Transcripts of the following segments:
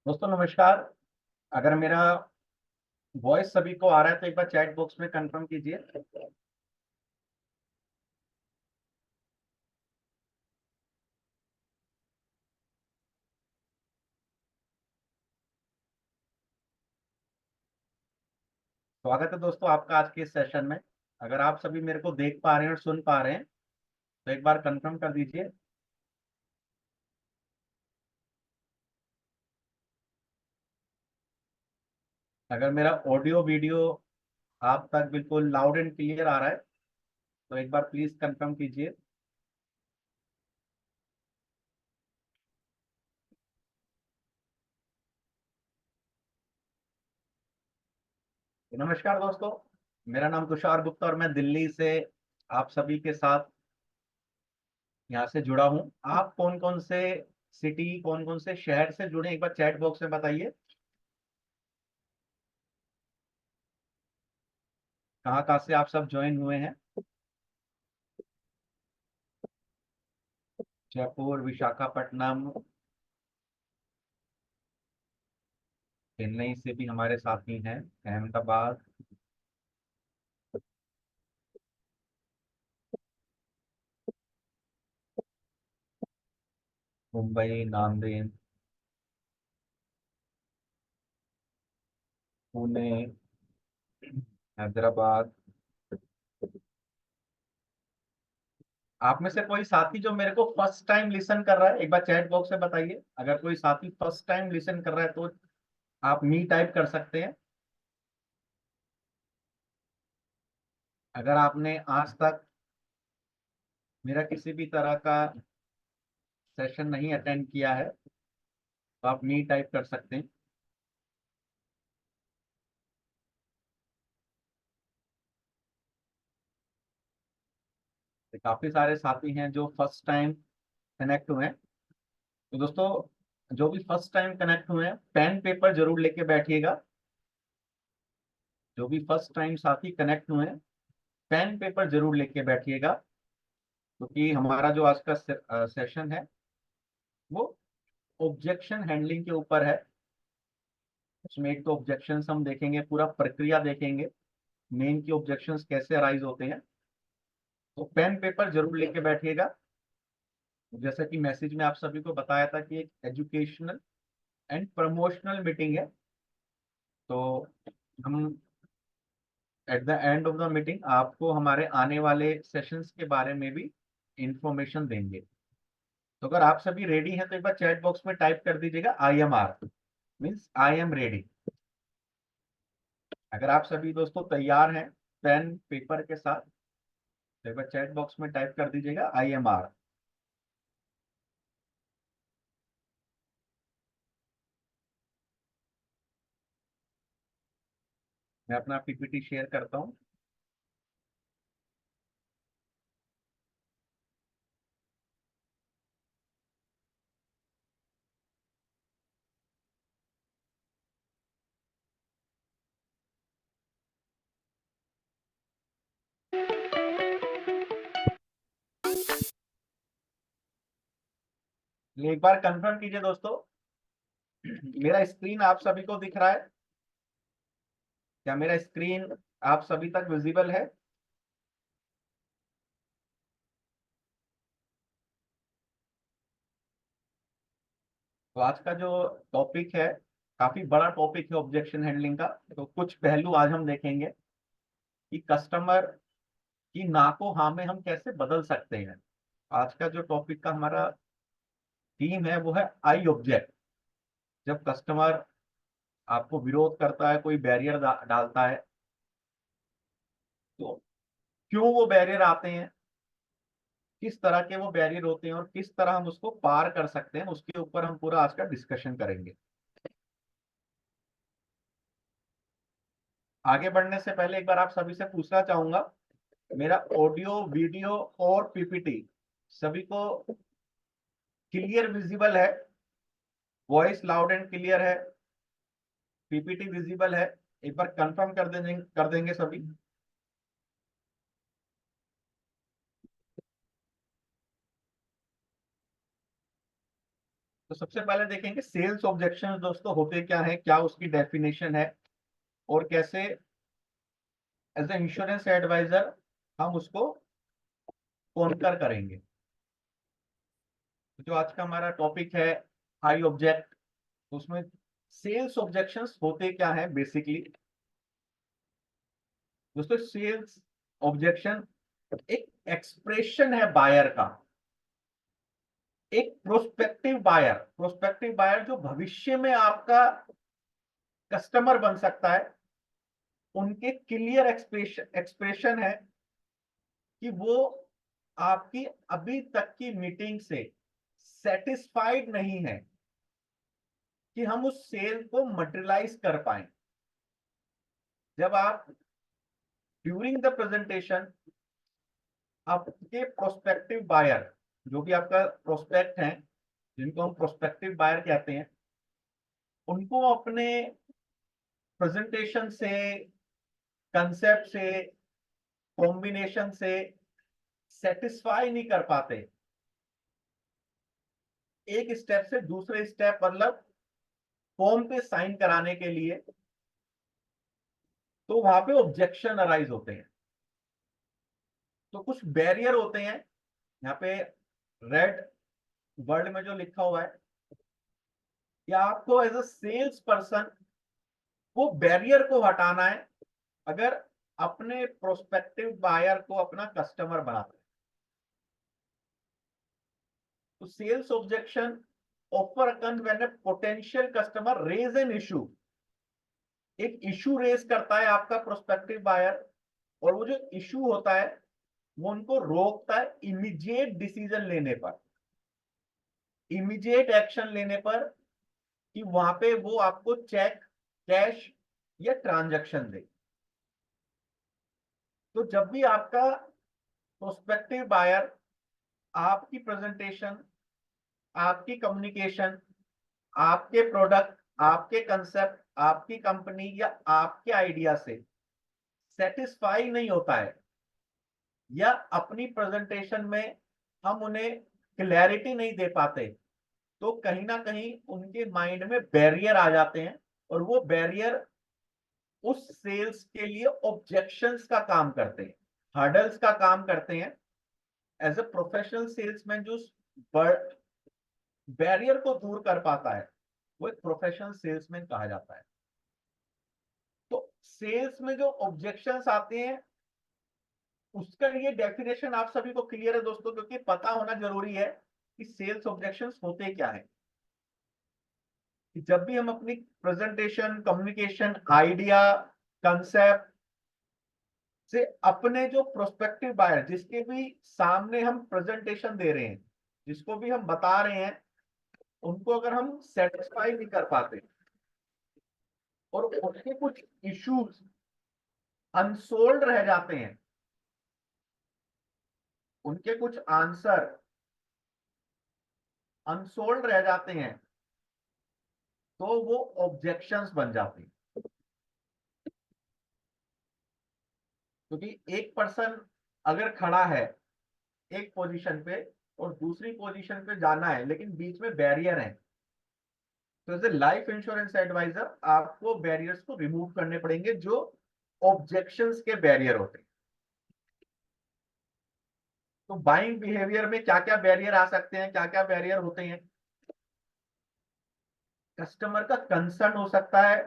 दोस्तों नमस्कार। अगर मेरा वॉइस सभी को आ रहा है तो एक बार चैट बॉक्स में कंफर्म कीजिए। स्वागत है दोस्तों आपका आज के इस सेशन में। अगर आप सभी मेरे को देख पा रहे हैं और सुन पा रहे हैं तो एक बार कंफर्म कर दीजिए। अगर मेरा ऑडियो वीडियो आप तक बिल्कुल लाउड एंड क्लियर आ रहा है तो एक बार प्लीज कंफर्म कीजिए। नमस्कार दोस्तों, मेरा नाम तुषार गुप्ता और मैं दिल्ली से आप सभी के साथ यहाँ से जुड़ा हूँ। आप कौन कौन से सिटी, कौन कौन से शहर से जुड़े एक बार चैट बॉक्स में बताइए। कहाँ कहाँ से आप सब ज्वाइन हुए हैं। जयपुर, विशाखापट्टनम, चेन्नई से भी हमारे साथी हैं, अहमदाबाद, मुंबई, नांदेड़, पुणे, हैदराबाद। आप में से कोई साथी जो मेरे को फर्स्ट टाइम लिसन कर रहा है एक बार चैट बॉक्स में बताइए। अगर कोई साथी फर्स्ट टाइम लिसन कर रहा है तो आप मी टाइप कर सकते हैं। अगर आपने आज तक मेरा किसी भी तरह का सेशन नहीं अटेंड किया है तो आप मी टाइप कर सकते हैं। तो काफी सारे साथी हैं जो फर्स्ट टाइम कनेक्ट हुए हैं। तो दोस्तों जो भी फर्स्ट टाइम कनेक्ट हुए हैं पेन पेपर जरूर लेके बैठिएगा। जो भी फर्स्ट टाइम साथी कनेक्ट हुए हैं पेन पेपर जरूर लेके बैठिएगा, क्योंकि हमारा जो आज का सेशन है वो ऑब्जेक्शन हैंडलिंग के ऊपर है। उसमें एक तो ऑब्जेक्शन हम देखेंगे, पूरा प्रक्रिया देखेंगे, मेन की ऑब्जेक्शंस कैसे अराइज होते हैं। तो पेन पेपर जरूर लेके बैठिएगा। जैसा कि मैसेज में आप सभी को बताया था कि एक एजुकेशनल एंड प्रमोशनल मीटिंग है। तो हम at the end of the meeting आपको हमारे आने वाले सेशंस के बारे में भी इंफॉर्मेशन देंगे। तो अगर आप सभी रेडी हैं तो एक बार चैट बॉक्स में टाइप कर दीजिएगा IMR, means I am ready. अगर आप सभी दोस्तों तैयार हैं पेन पेपर के साथ तो एक बार चैट बॉक्स में टाइप कर दीजिएगा IMR। मैं अपना PPT शेयर करता हूँ। एक बार कंफर्म कीजिए दोस्तों, मेरा स्क्रीन आप सभी को दिख रहा है? क्या मेरा स्क्रीन आप सभी तक विजिबल है? तो आज का जो टॉपिक है काफी बड़ा टॉपिक है ऑब्जेक्शन हैंडलिंग का। तो कुछ पहलू आज हम देखेंगे कि कस्टमर की ना को हाँ में हम कैसे बदल सकते हैं। आज का जो टॉपिक का हमारा थीम है वो है आई ऑब्जेक्ट। जब कस्टमर आपको विरोध करता है, कोई बैरियर डालता है, तो क्यों वो बैरियर आते हैं, किस तरह के वो बैरियर होते हैं और किस तरह हम उसको पार कर सकते हैं, उसके ऊपर हम पूरा आज का डिस्कशन करेंगे। आगे बढ़ने से पहले एक बार आप सभी से पूछना चाहूंगा, मेरा ऑडियो वीडियो और PPT सभी को क्लियर विजिबल है? वॉइस लाउड एंड क्लियर है? PPT विजिबल है? एक बार कंफर्म कर देंगे सभी। तो तो सबसे पहले देखेंगे सेल्स ऑब्जेक्शन दोस्तों होते क्या है, क्या उसकी डेफिनेशन है, और कैसे एज ए इंश्योरेंस एडवाइजर हम उसको कॉन्कर करेंगे। तो जो आज का हमारा टॉपिक है आई ऑब्जेक्ट, तो उसमें सेल्स ऑब्जेक्शंस होते क्या है बेसिकली दोस्तों। सेल्स ऑब्जेक्शन एक एक्सप्रेशन है बायर का, एक प्रोस्पेक्टिव बायर जो भविष्य में आपका कस्टमर बन सकता है, उनके क्लियर एक्सप्रेशन है कि वो आपकी अभी तक की मीटिंग से सेटिस्फाइड नहीं है कि हम उस सेल को मटेरियलाइज कर पाए। जब आप ड्यूरिंग द प्रेजेंटेशन आपके प्रोस्पेक्टिव बायर, जो भी आपका प्रोस्पेक्ट है, जिनको हम प्रोस्पेक्टिव बायर कहते हैं, उनको अपने प्रेजेंटेशन से, कंसेप्ट से, कॉम्बिनेशन से सेटिस्फाई नहीं कर पाते, एक स्टेप से दूसरे स्टेप मतलब फॉर्म पे साइन कराने के लिए, तो वहां पे ऑब्जेक्शन अराइज होते हैं। तो कुछ बैरियर होते हैं, यहाँ पे रेड वर्ड में जो लिखा हुआ है, या आपको एज अ सेल्स पर्सन वो बैरियर को हटाना है अगर अपने प्रोस्पेक्टिव बायर को अपना कस्टमर बनाना है। तो सेल्स ऑब्जेक्शन ऑफर अकन when a potential customer raise an issue, एक इशू रेज करता है आपका प्रोस्पेक्टिव बायर, और वो जो इशू होता है वो उनको रोकता है इमीडिएट डिसीजन लेने पर, इमीडिएट एक्शन लेने पर, कि वहां पे वो आपको चेक, कैश या ट्रांजैक्शन दे। तो जब भी आपका प्रोस्पेक्टिव बायर आपकी प्रेजेंटेशन, आपकी कम्युनिकेशन, आपके प्रोडक्ट, आपके कंसेप्ट, आपकी कंपनी या आपके आइडिया से सेटिस्फाई नहीं होता है, या अपनी प्रेजेंटेशन में हम उन्हें क्लैरिटी नहीं दे पाते, तो कहीं ना कहीं उनके माइंड में बैरियर आ जाते हैं, और वो बैरियर उस सेल्स के लिए ऑब्जेक्शंस का काम करते हैं, हर्डल्स का काम करते हैं। एज अ प्रोफेशनल सेल्समैन जो बैरियर को दूर कर पाता है, वो एक प्रोफेशनल सेल्समैन कहा जाता है। तो सेल्स में जो ऑब्जेक्शंस आते हैं, उसका ये डेफिनेशन आप सभी को क्लियर है दोस्तों, क्योंकि पता होना जरूरी है कि सेल्स ऑब्जेक्शंस होते क्या है। कि जब भी हम अपनी प्रेजेंटेशन, कम्युनिकेशन, आइडिया, कंसेप्ट से अपने जो प्रोस्पेक्टिव बायर, जिसके भी सामने हम प्रेजेंटेशन दे रहे हैं, जिसको भी हम बता रहे हैं, उनको अगर हम सेटिस्फाई नहीं कर पाते और उनके कुछ इश्यूज अनसोल्ड रह जाते हैं, उनके कुछ आंसर अनसोल्ड रह जाते हैं, तो वो ऑब्जेक्शंस बन जाते हैं। क्योंकि एक पर्सन अगर खड़ा है एक पोजीशन पे और दूसरी पोजीशन पे जाना है, लेकिन बीच में बैरियर है, तो as a life insurance advisor आपको बैरियर्स को रिमूव करने पड़ेंगे, जो ऑब्जेक्शंस के बैरियर होते हैं। तो बाइंग बिहेवियर में क्या क्या बैरियर आ सकते हैं, क्या क्या बैरियर होते हैं? कस्टमर का कंसर्न हो सकता है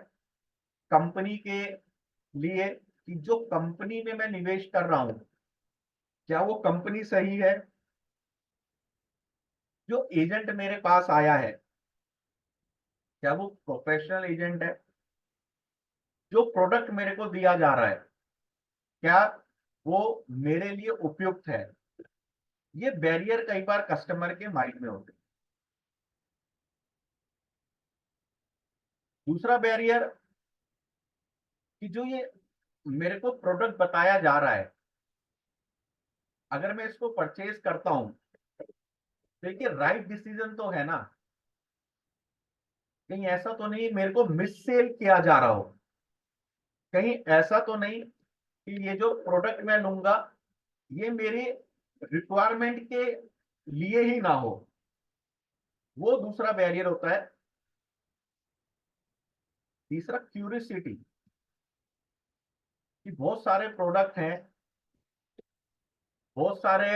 कंपनी के लिए, कि जो कंपनी में मैं निवेश कर रहा हूं, क्या वो कंपनी सही है? जो एजेंट मेरे पास आया है, क्या वो प्रोफेशनल एजेंट है? जो प्रोडक्ट मेरे को दिया जा रहा है, क्या वो मेरे लिए उपयुक्त है? ये बैरियर कई बार कस्टमर के माइंड में होते हैं। दूसरा बैरियर, कि जो ये मेरे को प्रोडक्ट बताया जा रहा है, अगर मैं इसको परचेज करता हूं, देखिए राइट डिसीजन तो है ना, कहीं ऐसा तो नहीं मेरे को मिस सेल किया जा रहा हो, कहीं ऐसा तो नहीं कि ये जो प्रोडक्ट मैं लूंगा ये मेरी रिक्वायरमेंट के लिए ही ना हो, वो दूसरा बैरियर होता है। तीसरा क्यूरियोसिटी, कि बहुत सारे प्रोडक्ट हैं, बहुत सारे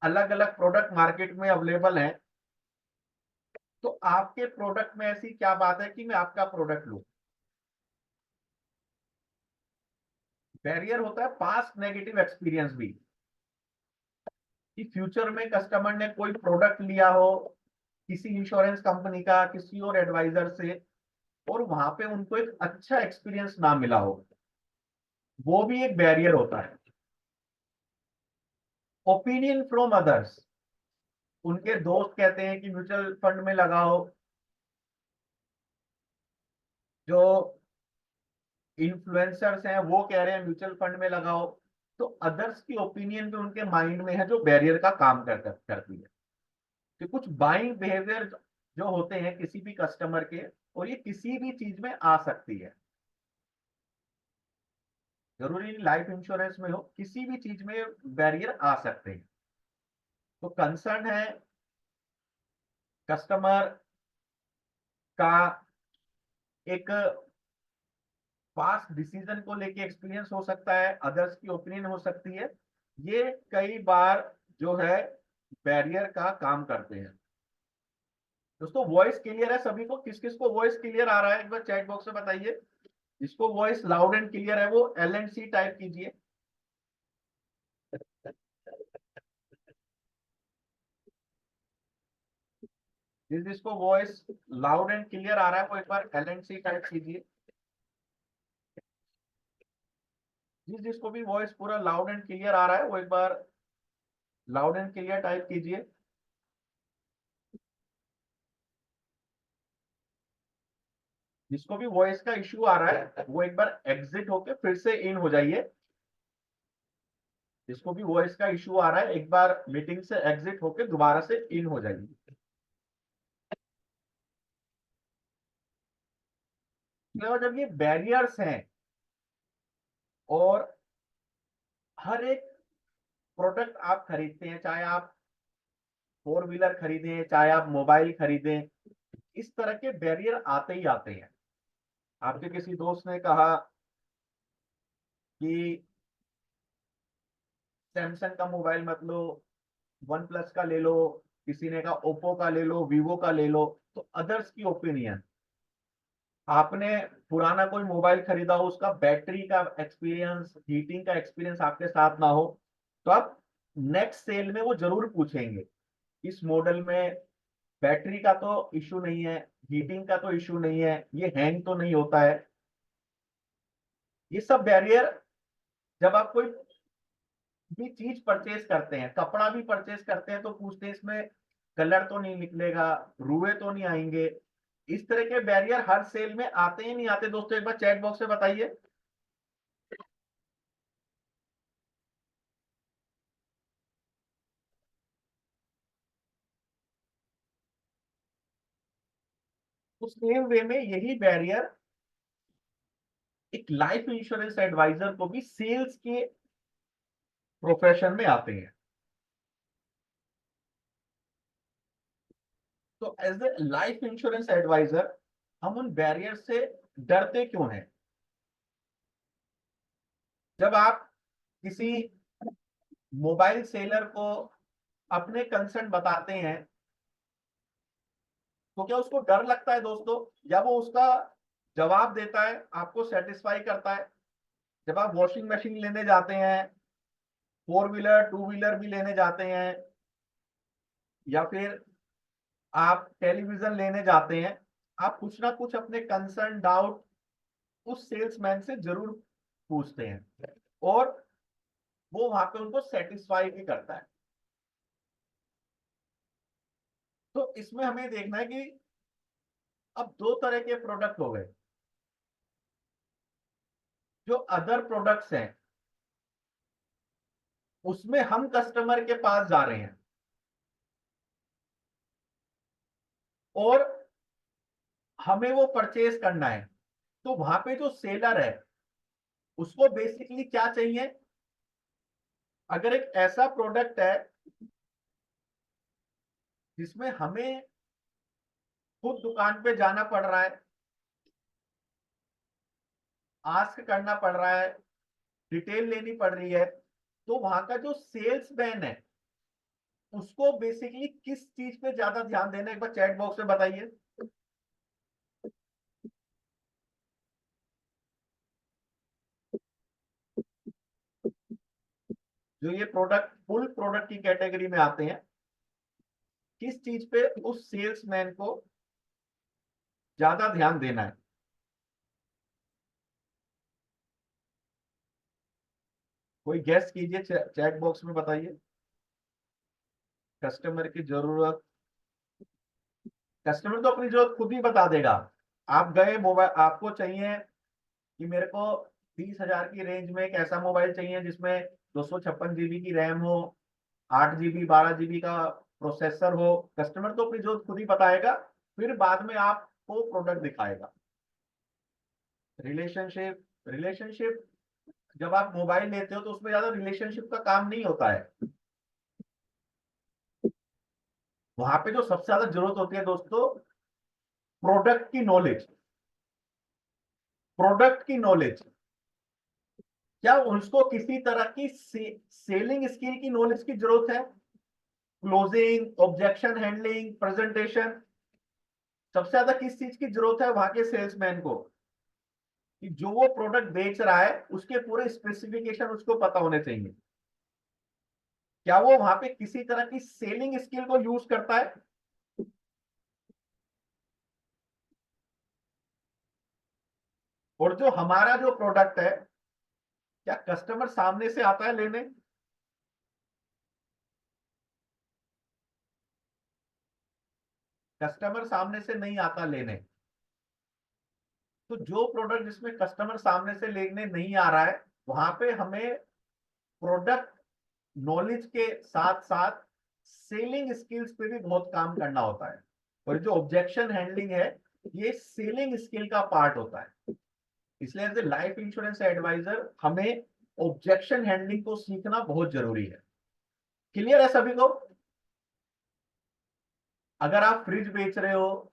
अलग अलग प्रोडक्ट मार्केट में अवेलेबल हैं, तो आपके प्रोडक्ट में ऐसी क्या बात है कि मैं आपका प्रोडक्ट लूं। बैरियर होता है पास्ट नेगेटिव एक्सपीरियंस भी, कि फ्यूचर में कस्टमर ने कोई प्रोडक्ट लिया हो किसी इंश्योरेंस कंपनी का, किसी और एडवाइजर से, और वहां पे उनको एक अच्छा एक्सपीरियंस ना मिला हो, वो भी एक बैरियर होता है। ओपिनियन फ्रॉम अदर्स, उनके दोस्त कहते हैं कि म्यूचुअल फंड में लगाओ, जो इन्फ्लुएंसर्स हैं वो कह रहे हैं म्यूचुअल फंड में लगाओ, तो अदर्स की ओपिनियन भी उनके माइंड में है, जो बैरियर का काम करती है। कि कुछ बाइंग बिहेवियर जो होते हैं किसी भी कस्टमर के, और ये किसी भी चीज में आ सकती है, जरूरी नहीं लाइफ इंश्योरेंस में हो, किसी भी चीज में बैरियर आ सकते हैं। तो कंसर्न है कस्टमर का, एक पास्ट डिसीजन को लेके एक्सपीरियंस हो सकता है, अदर्स की ओपिनियन हो सकती है, ये कई बार जो है बैरियर का काम करते हैं। दोस्तों वॉइस क्लियर है सभी को? किस किस को वॉइस क्लियर आ रहा है, एक बार चैट बॉक्स में बताइए। जिसको वॉइस लाउड एंड क्लियर है वो LNC टाइप कीजिए। जिसको वॉइस लाउड एंड क्लियर आ रहा है वो एक बार LNC टाइप कीजिए। जिसको भी वॉइस पूरा लाउड एंड क्लियर आ रहा है वो एक बार लाउड एंड क्लियर टाइप कीजिए। जिसको भी वॉइस का इश्यू आ रहा है वो एक बार एग्जिट होके फिर से इन हो जाइए। जिसको भी वॉइस का इश्यू आ रहा है एक बार मीटिंग से एग्जिट होके दोबारा से इन हो जाइए। तो जब ये बैरियर्स हैं, और हर एक प्रोडक्ट आप खरीदते हैं, चाहे आप फोर व्हीलर खरीदें, चाहे आप मोबाइल खरीदें, इस तरह के बैरियर आते ही आते हैं। आपके किसी दोस्त ने कहा कि सैमसंग का मोबाइल मत लो, वन प्लस का ले लो, किसी ने कहा ओप्पो का ले लो, वीवो का ले लो। तो अदर्स की ओपिनियन, आपने पुराना कोई मोबाइल खरीदा हो, उसका बैटरी का एक्सपीरियंस, हीटिंग का एक्सपीरियंस आपके साथ ना हो, तो आप नेक्स्ट सेल में वो जरूर पूछेंगे, इस मॉडल में बैटरी का तो इशू नहीं है, हीटिंग का तो इशू नहीं है, ये हैंग तो नहीं होता है। ये सब बैरियर, जब आप कोई भी चीज परचेज करते हैं, कपड़ा भी परचेज करते हैं, तो पूछते हैं इसमें कलर तो नहीं निकलेगा, रुए तो नहीं आएंगे। इस तरह के बैरियर हर सेल में आते ही नहीं आते दोस्तों, एक बार चैट बॉक्स में बताइए। उस सेम वे में यही बैरियर एक लाइफ इंश्योरेंस एडवाइजर को भी सेल्स के प्रोफेशन में आते हैं। तो as a life insurance advisor हम उन बैरियर से डरते क्यों हैं? जब आप किसी मोबाइल सेलर को अपने कंसर्न बताते हैं, तो क्या उसको डर लगता है दोस्तों, या वो उसका जवाब देता है, आपको सेटिस्फाई करता है? जब आप वॉशिंग मशीन लेने जाते हैं, फोर व्हीलर टू व्हीलर भी लेने जाते हैं, या फिर आप टेलीविजन लेने जाते हैं, आप कुछ ना कुछ अपने कंसर्न डाउट उस सेल्समैन से जरूर पूछते हैं, और वो वहां पे उनको सेटिस्फाई भी करता है। तो इसमें हमें देखना है कि अब दो तरह के प्रोडक्ट हो गए। जो अदर प्रोडक्ट्स हैं उसमें हम कस्टमर के पास जा रहे हैं, और हमें वो परचेज करना है। तो वहां पे जो सेलर है उसको बेसिकली क्या चाहिए? अगर एक ऐसा प्रोडक्ट है जिसमें हमें खुद दुकान पे जाना पड़ रहा है, आस्क करना पड़ रहा है, डिटेल लेनी पड़ रही है, तो वहां का जो सेल्स मैन है उसको बेसिकली किस चीज पे ज्यादा ध्यान देना है, एक बार चैट बॉक्स में बताइए। जो ये प्रोडक्ट फुल प्रोडक्ट की कैटेगरी में आते हैं, किस चीज पे उस सेल्समैन को ज्यादा ध्यान देना है? कोई गेस कीजिए, चैट बॉक्स में बताइए। कस्टमर की जरूरत, कस्टमर तो अपनी जरूरत खुद ही बता देगा। आप गए मोबाइल, आपको चाहिए कि मेरे को 30,000 की रेंज में एक ऐसा मोबाइल चाहिए जिसमें 256 GB की रैम हो, 8 GB 12 GB का प्रोसेसर हो। कस्टमर तो अपनी जरूरत खुद ही बताएगा, फिर बाद में आपको प्रोडक्ट दिखाएगा। रिलेशनशिप, रिलेशनशिप जब आप मोबाइल लेते हो तो उसमें ज्यादा रिलेशनशिप का काम नहीं होता है। वहां पे जो सबसे ज्यादा जरूरत होती है दोस्तों, प्रोडक्ट की नॉलेज, प्रोडक्ट की नॉलेज। क्या उसको किसी तरह की सेलिंग स्किल की नॉलेज की जरूरत है? क्लोजिंग, ऑब्जेक्शन हैंडलिंग, प्रेजेंटेशन, सबसे ज्यादा किस चीज की जरूरत है वहां के सेल्समैन को? कि जो वो प्रोडक्ट बेच रहा है उसके पूरे स्पेसिफिकेशन उसको पता होने चाहिए। क्या वो वहां पे किसी तरह की सेलिंग स्किल को यूज करता है? और जो हमारा जो प्रोडक्ट है, क्या कस्टमर सामने से आता है लेने? कस्टमर सामने से नहीं आता लेने। तो जो प्रोडक्ट जिसमें कस्टमर सामने से लेने नहीं आ रहा है, वहां पे हमें प्रोडक्ट नॉलेज के साथ साथ सेलिंग स्किल्स पे भी बहुत काम करना होता है। और जो ऑब्जेक्शन हैंडलिंग है, ये सेलिंग स्किल का पार्ट होता है। इसलिए as a life insurance advisor हमें ऑब्जेक्शन हैंडलिंग को सीखना बहुत जरूरी है। क्लियर है सभी को? अगर आप फ्रिज बेच रहे हो,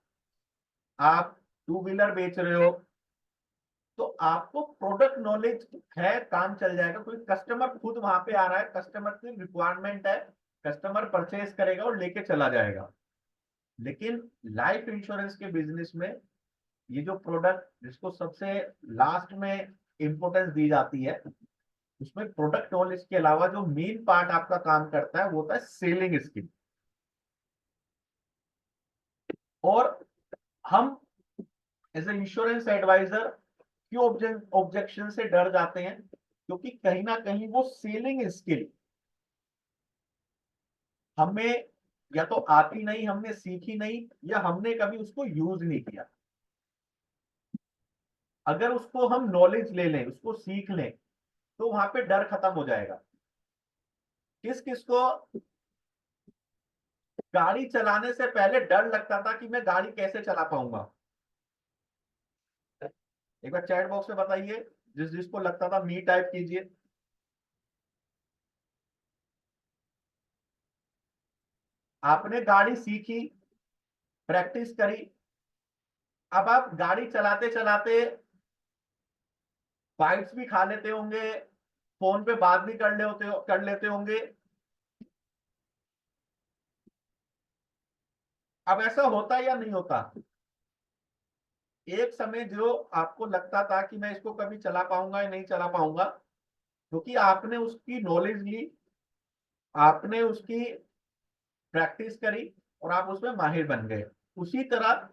आप टू व्हीलर बेच रहे हो, तो आपको प्रोडक्ट नॉलेज है, काम चल जाएगा। कोई कस्टमर खुद वहां पे आ रहा है, कस्टमर की रिक्वायरमेंट है, कस्टमर परचेज करेगा और लेके चला जाएगा। लेकिन लाइफ इंश्योरेंस के बिजनेस में ये जो प्रोडक्ट जिसको सबसे लास्ट में इंपोर्टेंस दी जाती है, उसमें प्रोडक्ट नॉलेज के अलावा जो मेन पार्ट आपका काम करता है वो होता है सेलिंग स्किल। और हम एज ए इंश्योरेंस एडवाइजर क्यों ऑब्जेक्शन से डर जाते हैं? क्योंकि कहीं ना कहीं वो सेलिंग स्किल हमें या तो आती नहीं, हमने सीखी नहीं, या हमने कभी उसको यूज नहीं किया। अगर उसको हम नॉलेज ले लें, उसको सीख लें, तो वहां पे डर खत्म हो जाएगा। किस किस को गाड़ी चलाने से पहले डर लगता था कि मैं गाड़ी कैसे चला पाऊंगा? एक बार चैट बॉक्स में बताइए, जिस जिसको लगता था मी टाइप कीजिए। आपने गाड़ी सीखी, प्रैक्टिस करी, अब आप गाड़ी चलाते चलाते बाइट्स भी खा लेते होंगे, फोन पे बात भी कर लेते होंगे। अब ऐसा होता या नहीं होता? एक समय जो आपको लगता था कि मैं इसको कभी चला पाऊंगा या नहीं चला पाऊंगा, क्योंकि आपने उसकी नॉलेज ली, आपने उसकी प्रैक्टिस करी, और आप उसमें माहिर बन गए। उसी तरह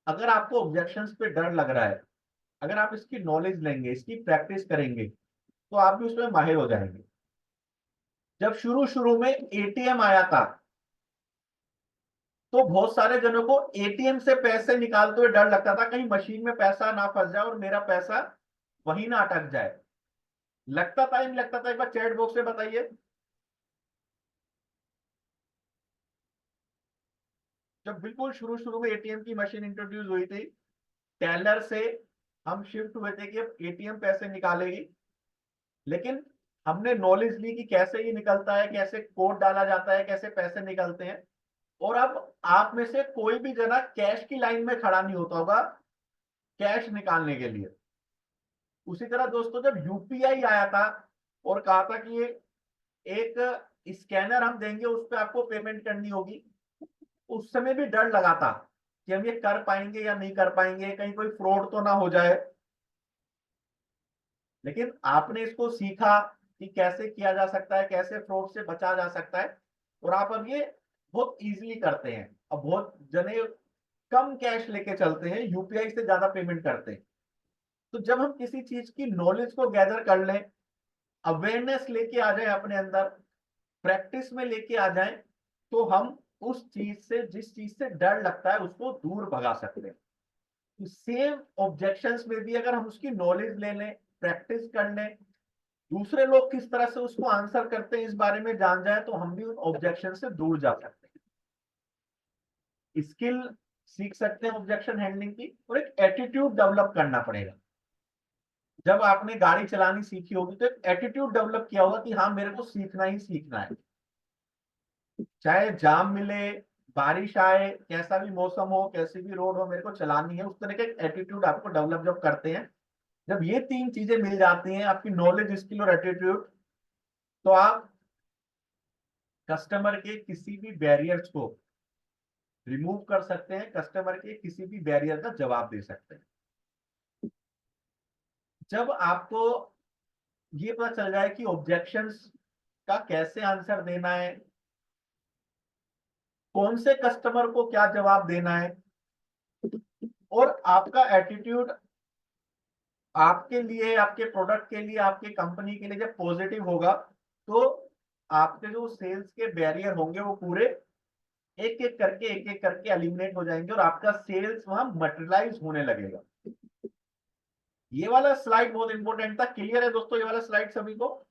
अगर आपको ऑब्जेक्शंस पे डर लग रहा है, अगर आप इसकी नॉलेज लेंगे, इसकी प्रैक्टिस करेंगे, तो आप भी उसमें माहिर हो जाएंगे। जब शुरू शुरू में एटीएम आया था, तो बहुत सारे जनों को एटीएम से पैसे निकालते हुए डर लगता था, कहीं मशीन में पैसा ना फंस जाए और मेरा पैसा वहीं ना अटक जाए। लगता था या नहीं लगता था? एक बार चैट बॉक्स में बताइए। जब बिल्कुल शुरू शुरू में एटीएम की मशीन इंट्रोड्यूस हुई थी, टेलर से हम शिफ्ट हुए थे कि अब एटीएम पैसे निकालेगी। लेकिन हमने नॉलेज ली कि कैसे ये निकलता है, कैसे कोड डाला जाता है, कैसे पैसे निकलते हैं। और अब आप में से कोई भी जना कैश की लाइन में खड़ा नहीं होता होगा कैश निकालने के लिए। उसी तरह दोस्तों जब यूपीआई आया था और कहा था कि ये एक स्कैनर हम देंगे, उस पर आपको पेमेंट करनी होगी, उस समय भी डर लगा था कि हम ये कर पाएंगे या नहीं कर पाएंगे, कहीं कोई फ्रॉड तो ना हो जाए। लेकिन आपने इसको सीखा कि कैसे किया जा सकता है, कैसे फ्रॉड से बचा जा सकता है, और आप अब ये बहुत इजीली करते हैं। अब बहुत जने कम कैश लेके चलते हैं, यूपीआई से ज्यादा पेमेंट करते हैं। तो जब हम किसी चीज की नॉलेज को गैदर कर लें, अवेयरनेस लेके आ जाए अपने अंदर, प्रैक्टिस में लेके आ जाए, तो हम उस चीज से, जिस चीज से डर लगता है, उसको दूर भगा सकते हैं। सेम ऑब्जेक्शंस में भी अगर हम उसकी नॉलेज ले लें, प्रैक्टिस कर लें, दूसरे लोग किस तरह से उसको आंसर करते हैं इस बारे में जान जाए, तो हम भी उन ऑब्जेक्शन से दूर जा सकते हैं। स्किल सीख सकते हैं ऑब्जेक्शन हैंडलिंग की, और एक एटीट्यूड डेवलप करना पड़ेगा। जब आपने गाड़ी चलानी सीखी होगी तो एक एटीट्यूड डेवलप किया होगा कि हाँ, मेरे को सीखना ही सीखना है। चाहे जाम मिले, बारिश आए, कैसा भी मौसम हो, कैसी भी रोड हो, मेरे को चलानी है। उस तरह का एटीट्यूड आपको डेवलप जब करते हैं, जब ये तीन चीजें मिल जाती हैं, आपकी नॉलेज, स्किल और एटीट्यूड, तो आप कस्टमर के किसी भी बैरियर्स को रिमूव कर सकते हैं, कस्टमर के किसी भी बैरियर का जवाब दे सकते हैं। जब आपको ये पता चल जाए कि ऑब्जेक्शंस का कैसे आंसर देना है, कौन से कस्टमर को क्या जवाब देना है, और आपका एटीट्यूड आपके लिए, आपके प्रोडक्ट के लिए, आपके कंपनी के लिए जब पॉजिटिव होगा, तो आपके जो सेल्स के बैरियर होंगे वो पूरे एक एक करके एलिमिनेट हो जाएंगे, और आपका सेल्स वहां मटेरियलाइज होने लगेगा। ये वाला स्लाइड बहुत इंपॉर्टेंट था। क्लियर है दोस्तों ये वाला स्लाइड सभी को?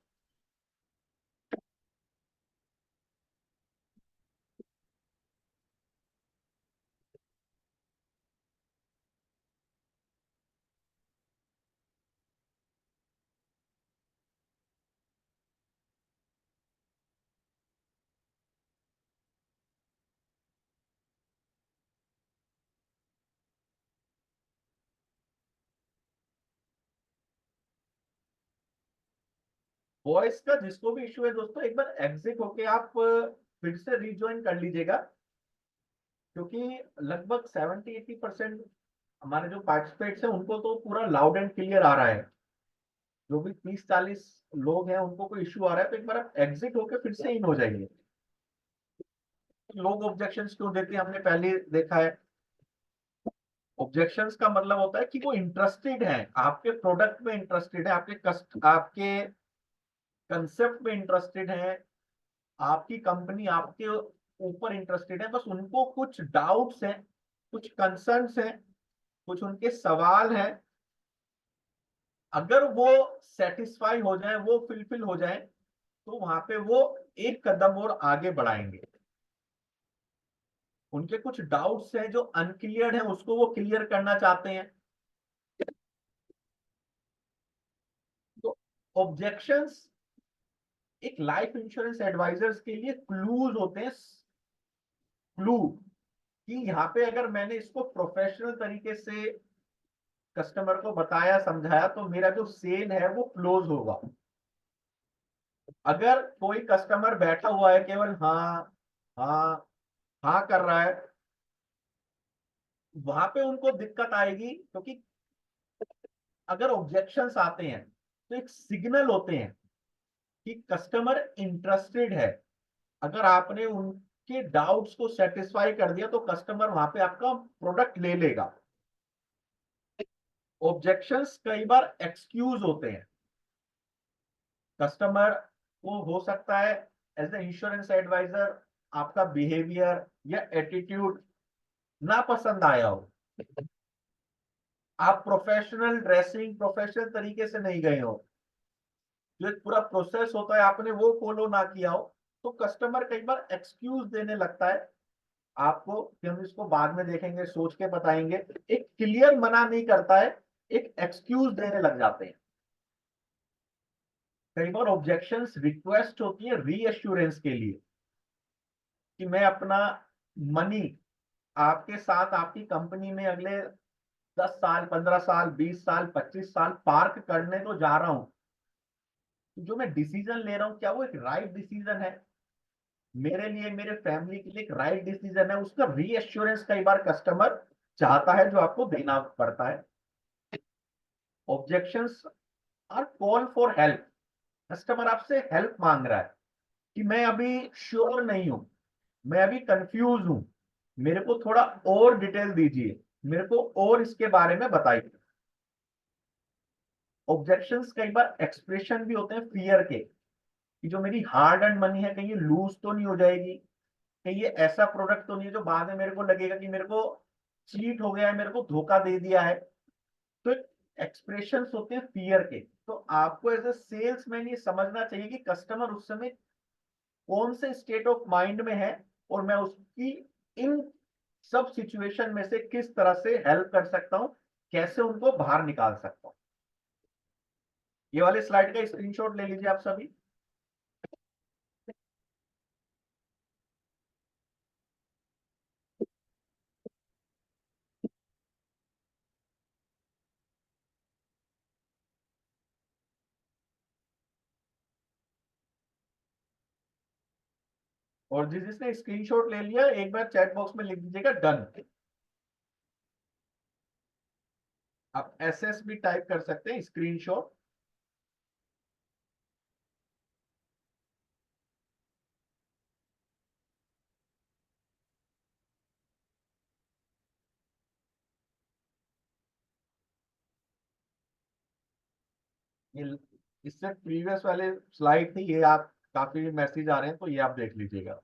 वॉइस का जिसको भी इश्यू है दोस्तों, एक बार एग्जिट होके आप फिर से रिज्वाइन कर लीजिएगा, क्योंकि लगभग 70-80% हमारे जो पार्टिसिपेट्स हैं उनको तो पूरा लाउड एंड क्लियर आ रहा है। जो भी 30-40 लोग हैं उनको कोई इश्यू आ रहा है, तो एक बार आप एग्जिट होके फिर से इन हो जाइए। लोग ऑब्जेक्शंस क्यों देते हैं हमने पहले देखा है। ऑब्जेक्शंस का मतलब होता है कि वो इंटरेस्टेड है आपके प्रोडक्ट में, इंटरेस्टेड है आपके कंसेप्ट में, इंटरेस्टेड है आपकी कंपनी आपके ऊपर इंटरेस्टेड है। बस उनको कुछ डाउट्स हैं, कुछ कंसर्न्स हैं, कुछ उनके सवाल हैं। अगर वो सेटिस्फाई हो जाए, वो फुलफिल हो जाए, तो वहां पे वो एक कदम और आगे बढ़ाएंगे। उनके कुछ डाउट्स हैं जो अनक्लियर हैं, उसको वो क्लियर करना चाहते हैं। तो ऑब्जेक्शंस एक लाइफ इंश्योरेंस एडवाइजर्स के लिए क्लूज होते हैं। क्लू कि यहाँ पे अगर मैंने इसको प्रोफेशनल तरीके से कस्टमर को बताया, समझाया, तो मेरा जो सेल है वो क्लोज होगा। अगर कोई कस्टमर बैठा हुआ है, केवल हाँ हाँ हाँ कर रहा है, वहां पे उनको दिक्कत आएगी, क्योंकि अगर ऑब्जेक्शंस आते हैं तो एक सिग्नल होते हैं कि कस्टमर इंटरेस्टेड है। अगर आपने उनके डाउट्स को सेटिस्फाई कर दिया, तो कस्टमर वहां पे आपका प्रोडक्ट ले लेगा। ऑब्जेक्शंस कई बार एक्सक्यूज होते हैं। कस्टमर को हो सकता है एज ए इंश्योरेंस एडवाइजर आपका बिहेवियर या एटीट्यूड ना पसंद आया हो, आप प्रोफेशनल ड्रेसिंग, प्रोफेशनल तरीके से नहीं गए हो, जो एक पूरा प्रोसेस होता है आपने वो फॉलो ना किया हो, तो कस्टमर कई बार एक्सक्यूज देने लगता है आपको कि हम इसको बाद में देखेंगे, सोच के बताएंगे। एक क्लियर मना नहीं करता है, एक एक्सक्यूज देने लग जाते हैं। कई बार ऑब्जेक्शंस रिक्वेस्ट होती है रीएश्योरेंस के लिए, कि मैं अपना मनी आपके साथ आपकी कंपनी में अगले 10 साल, 15 साल, 20 साल, 25 साल पार्क करने तो जा रहा हूं, तो जो मैं डिसीजन ले रहा हूं क्या वो एक राइट डिसीजन है मेरे लिए, मेरे फैमिली के लिए एक राइट डिसीजन है? उसका रीएश्योरेंस कई बार कस्टमर चाहता है, जो आपको देना पड़ता है। Objections are call for help. Customer आपसे हेल्प मांग रहा है कि मैं अभी श्योर नहीं हूं, मैं अभी कंफ्यूज हूं, मेरे को थोड़ा और डिटेल दीजिए, मेरे को और इसके बारे में बताइए। ऑब्जेक्शंस कई बार एक्सप्रेशन भी होते हैं फियर के, कि जो मेरी हार्ड एंड मनी है कहीं ये लूज तो नहीं हो जाएगी, कहीं ये ऐसा प्रोडक्ट तो नहीं है जो बाद में मेरे को लगेगा कि मेरे को चीट हो गया है, मेरे को धोखा दे दिया है। तो एक्सप्रेशंस होते हैं फियर के। तो आपको एज ए सेल्समैन ये समझना चाहिए कि कस्टमर उस समय कौन से स्टेट ऑफ माइंड में है, और मैं उसकी इन सब सिचुएशन में से किस तरह से हेल्प कर सकता हूं, कैसे उनको बाहर निकाल सकता हूं। ये वाले स्लाइड का स्क्रीनशॉट ले लीजिए आप सभी। और जिसने स्क्रीनशॉट ले लिया एक बार चैट बॉक्स में लिख दीजिएगा डन। आप एसएस भी टाइप कर सकते हैं, स्क्रीनशॉट। ये इससे प्रीवियस वाले स्लाइड थी ये, आप काफी मैसेज आ रहे हैं तो ये आप देख लीजिएगा।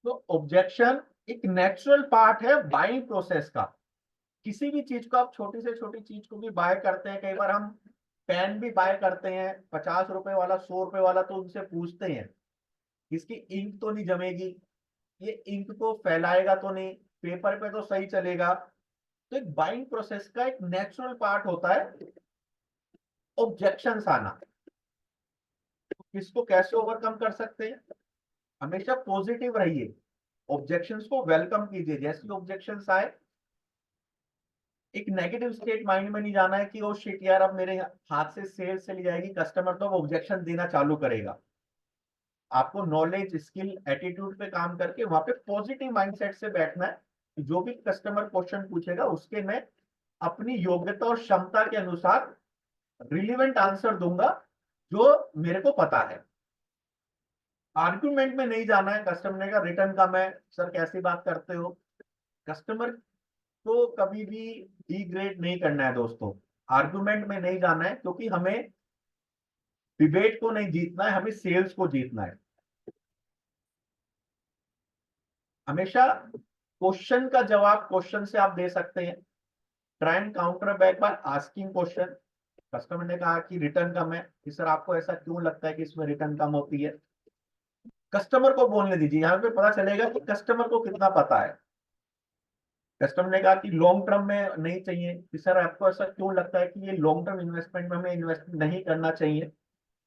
तो ऑब्जेक्शन एक नेचुरल पार्ट है बाइंग प्रोसेस का। किसी भी चीज को आप छोटी से छोटी चीज को भी बाय करते हैं, कई बार हम पेन भी बाय करते हैं 50 रुपए वाला, 100 रुपए वाला, तो उनसे पूछते हैं इसकी इंक तो नहीं जमेगी, ये इंक को फैलाएगा तो नहीं, पेपर पे तो सही चलेगा। तो एक बाइंग प्रोसेस का एक नेचुरल पार्ट होता है ऑब्जेक्शंस आना। तो इसको कैसे ओवरकम कर सकते हैं? हमेशा पॉजिटिव रहिए, ऑब्जेक्शंस को वेलकम कीजिए। जैसे ऑब्जेक्शंस आए, एक नेगेटिव स्टेट माइंड में नहीं जाना है कि ओ शिट यार अब मेरे हाथ से सेल चली जाएगी, कस्टमर तो ऑब्जेक्शन देना चालू करेगा। आपको नॉलेज, स्किल, एटीट्यूड पे काम करके वहां पे पॉजिटिव माइंडसेट से बैठना है कि जो भी कस्टमर क्वेश्चन पूछेगा उसके मैं अपनी योग्यता और क्षमता के अनुसार रिलीवेंट आंसर दूंगा, जो मेरे को पता है। आर्ग्यूमेंट में नहीं जाना है। कस्टमर ने कहा रिटर्न का, मैं सर कैसी बात करते हो, कस्टमर को कभी भी डिग्रेड नहीं करना है दोस्तों। आर्गुमेंट में नहीं जाना है, क्योंकि हमें डिबेट को नहीं जीतना है, हमें सेल्स को जीतना है। हमेशा क्वेश्चन का जवाब क्वेश्चन से आप दे सकते हैं। Try and counter back by asking question. Customer ने कहा कि रिटर्न कम है, कि सर आपको ऐसा क्यों लगता है कि इसमें रिटर्न कम होती है? कस्टमर को बोलने दीजिए, यहाँ पे पता चलेगा कि कस्टमर को कितना पता है। कस्टमर ने कहा कि लॉन्ग टर्म में नहीं चाहिए, कि सर आपको ऐसा क्यों लगता है कि ये लॉन्ग टर्म इन्वेस्टमेंट में हमें इन्वेस्ट नहीं करना चाहिए?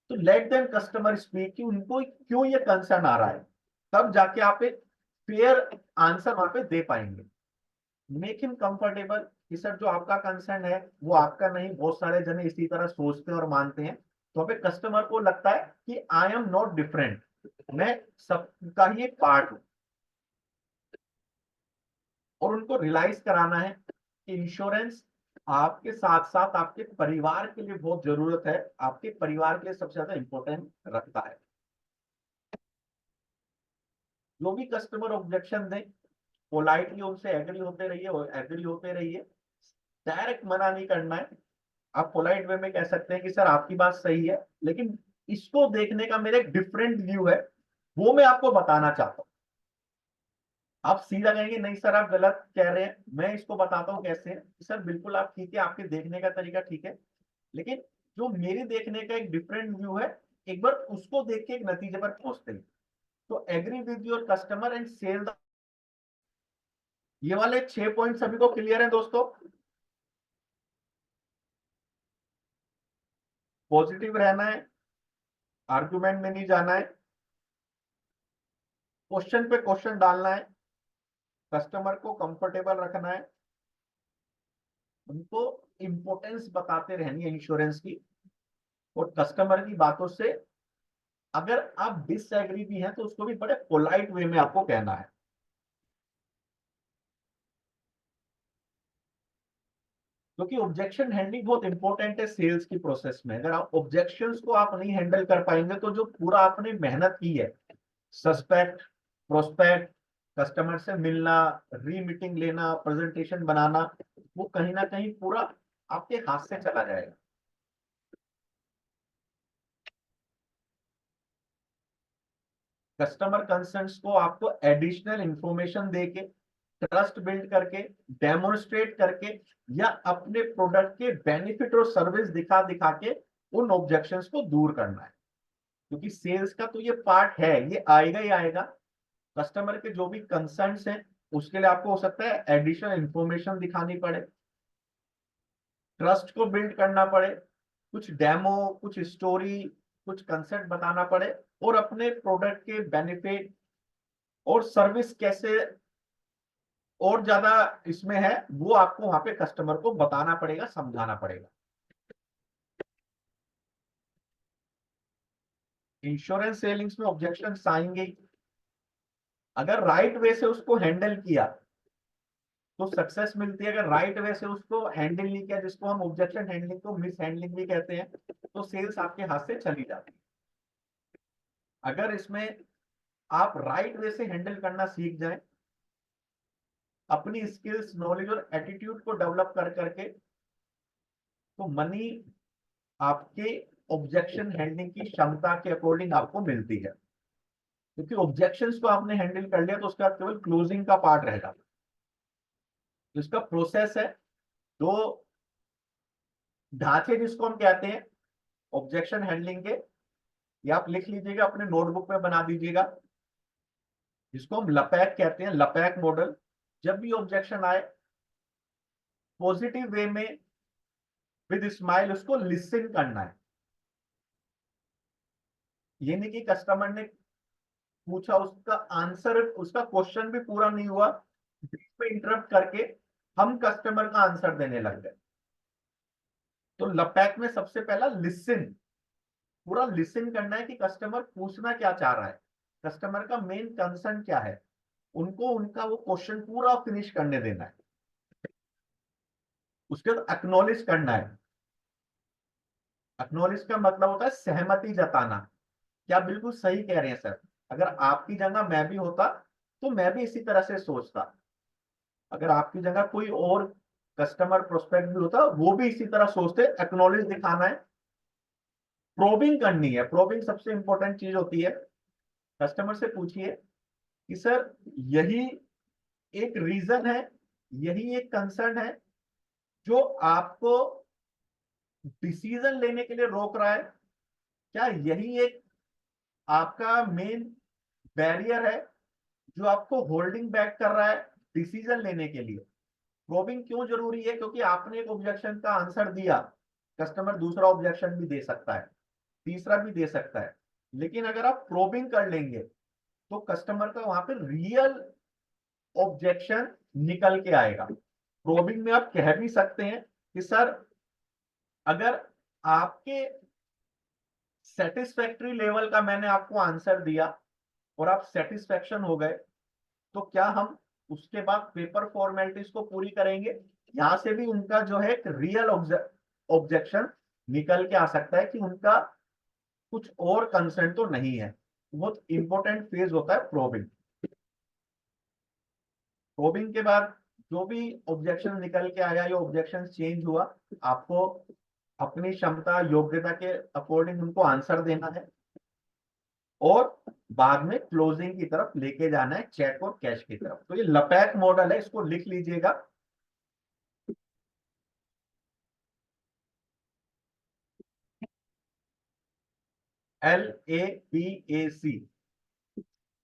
तो लेट देम कस्टमर स्पीक, कि उनको क्यों ये कंसर्न आ रहा है, तब जाके आप एक फेयर आंसर वहां पे दे पाएंगे। मेक हिम कंफर्टेबल, कि सर जो आपका कंसर्न है वो आपका नहीं, बहुत सारे जने इसी तरह सोचते हैं और मानते हैं। तो पे कस्टमर को लगता है कि आई एम नॉट डिफरेंट, मैं सबका ही एक पार्ट हूं। और उनको रियलाइज कराना है कि इंश्योरेंस आपके साथ साथ आपके परिवार के लिए बहुत जरूरत है, आपके परिवार के लिए सबसे ज्यादा इंपॉर्टेंट रखता है। जो भी कस्टमर ऑब्जेक्शन दें, पोलाइटली उनसे एग्री होते रहिए, और एग्री होते रहिए। डायरेक्ट मना नहीं करना है। आप पोलाइट वे में कह सकते हैं कि सर आपकी बात सही है, लेकिन इसको देखने का मेरा एक डिफरेंट व्यू है, वो मैं आपको बताना चाहता हूँ। आप सीधा कहेंगे नहीं सर आप गलत कह रहे हैं, मैं इसको बताता हूँ कैसे है। सर बिल्कुल आप ठीक है, आपके देखने का तरीका ठीक है, लेकिन जो मेरे देखने का एक डिफरेंट व्यू है, एक बार उसको देख के एक नतीजे पर पहुंचते हैं। तो agree with your customer and sell the, ये वाले 6 पॉइंट सभी को क्लियर है दोस्तों? पॉजिटिव रहना है, आर्गुमेंट में नहीं जाना है, क्वेश्चन पे क्वेश्चन डालना है, कस्टमर को कंफर्टेबल रखना है, उनको इंपॉर्टेंस बताते रहनी है इंश्योरेंस की, और कस्टमर की बातों से अगर आप डिसएग्री भी हैं तो उसको भी बड़े पोलाइट वे में आपको कहना है। क्योंकि ऑब्जेक्शन हैंडलिंग बहुत इंपॉर्टेंट है सेल्स की प्रोसेस में। अगर आप ऑब्जेक्शंस को आप नहीं हैंडल कर पाएंगे तो जो पूरा आपने मेहनत की है, सस्पेक्ट, प्रोस्पेक्ट, कस्टमर से मिलना, री मीटिंग लेना, प्रेजेंटेशन बनाना, वो कहीं ना कहीं पूरा आपके हाथ से चला जाएगा। कस्टमर कंसर्न्स को आपको एडिशनल इंफॉर्मेशन देके, ट्रस्ट बिल्ड करके, डेमोन्स्ट्रेट करके, या अपने प्रोडक्ट के बेनिफिट और सर्विस दिखा दिखा के उन ऑब्जेक्शंस को दूर करना है। क्योंकि सेल्स का तो ये पार्ट है, ये आएगा ही आएगा। कस्टमर के जो भी कंसर्न्स हैं उसके लिए आपको हो सकता है एडिशनल इंफॉर्मेशन दिखानी पड़े, ट्रस्ट को बिल्ड करना पड़े, कुछ डेमो, कुछ स्टोरी, कुछ कंसेप्ट बताना पड़े, और अपने प्रोडक्ट के बेनिफिट और सर्विस कैसे और ज्यादा इसमें है वो आपको वहां पे कस्टमर को बताना पड़ेगा, समझाना पड़ेगा। इंश्योरेंस सेलिंग्स में ऑब्जेक्शन आएंगे, अगर राइट वे से उसको हैंडल किया तो सक्सेस मिलती है। अगर राइट वे से उसको हैंडल नहीं किया, जिसको हम ऑब्जेक्शन हैंडलिंग को मिस हैंडलिंग भी कहते हैं, तो सेल्स आपके हाथ से चली जाती है। अगर इसमें आप राइट वे से हैंडल करना सीख जाएं, अपनी स्किल्स, नॉलेज और एटीट्यूड को डेवलप कर करके, तो मनी आपके ऑब्जेक्शन हैंडलिंग की क्षमता के अकॉर्डिंग आपको मिलती है। क्योंकि ऑब्जेक्शंस को आपने हैंडल कर लिया तो उसका केवल क्लोजिंग का पार्ट रहेगा। तो इसका प्रोसेस है, दो ढांचे जिसको हम कहते हैं ऑब्जेक्शन हैंडलिंग के, ये आप लिख लीजिएगा, अपने नोटबुक में बना दीजिएगा, जिसको हम लपैक कहते हैं, लपैक मॉडल। जब भी ऑब्जेक्शन आए, पॉजिटिव वे में विद स्माइल उसको लिसन करना है। ये नहीं कि कस्टमर ने पूछा, उसका आंसर, उसका क्वेश्चन भी पूरा नहीं हुआ, बीच में इंटरप्ट करके हम कस्टमर का आंसर देने लग गए। तो लपैक में सबसे पहला लिसन, पूरा लिसन करना है कि कस्टमर पूछना क्या चाह रहा है, कस्टमर का मेन कंसर्न क्या है, उनको उनका वो क्वेश्चन पूरा फिनिश करने देना है। उसके बाद एक्नॉलेज करना है। एक्नॉलेज का मतलब होता है सहमति जताना, क्या बिल्कुल सही कह रहे हैं सर, अगर आपकी जगह मैं भी होता तो मैं भी इसी तरह से सोचता। अगर आपकी जगह कोई और कस्टमर प्रोस्पेक्ट भी होता वो भी इसी तरह सोचते। एक्नॉलेज दिखाना है। प्रोबिंग करनी है, प्रोबिंग सबसे इंपॉर्टेंट चीज होती है। कस्टमर से पूछिए कि सर यही एक रीजन है, यही एक कंसर्न है जो आपको डिसीजन लेने के लिए रोक रहा है, क्या यही एक आपका मेन बैरियर है जो आपको होल्डिंग बैक कर रहा है डिसीजन लेने के लिए? प्रोबिंग क्यों जरूरी है? क्योंकि आपने एक ऑब्जेक्शन का आंसर दिया, कस्टमर दूसरा ऑब्जेक्शन भी दे सकता है, तीसरा भी दे सकता है, लेकिन अगर आप प्रोबिंग कर लेंगे तो कस्टमर का वहां पे रियल ऑब्जेक्शन निकल के आएगा। प्रोबिंग में आप कह भी सकते हैं कि सर अगर आपके सेटिस्फैक्ट्री लेवल का मैंने आपको आंसर दिया और आप सेटिस्फैक्शन हो गए, तो क्या हम उसके बाद पेपर फॉर्मेलिटीज को पूरी करेंगे? यहां से भी उनका जो है रियल ऑब्जेक्शन निकल के आ सकता है कि उनका कुछ और कंसर्न तो नहीं है। बहुत इंपॉर्टेंट फेज होता है प्रोबिंग। प्रोबिंग के बाद जो भी ऑब्जेक्शन निकल के आया या ऑब्जेक्शन चेंज हुआ, आपको अपनी क्षमता, योग्यता के अकॉर्डिंग उनको आंसर देना है, और बाद में क्लोजिंग की तरफ लेके जाना है, चेक और कैश की तरफ। तो ये लपैक मॉडल है, इसको लिख लीजिएगा। LAPAC,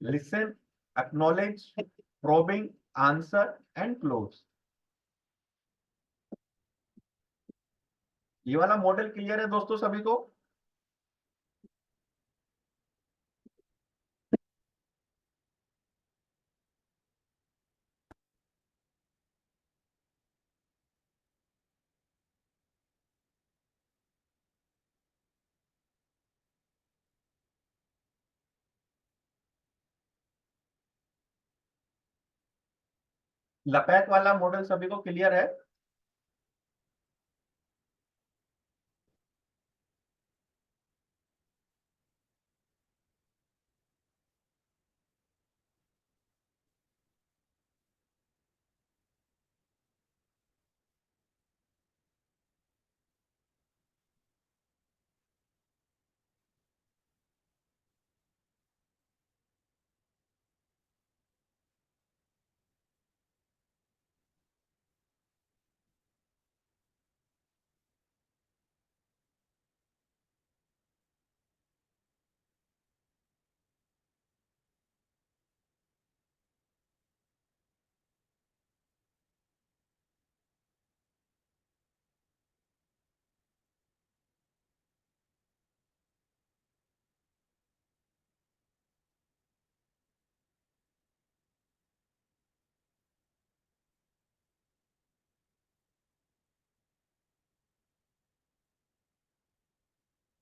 listen, acknowledge, probing, answer and close. ये वाला मॉडल क्लियर है दोस्तों सभी को? लपैक वाला मॉडल सभी को क्लियर है?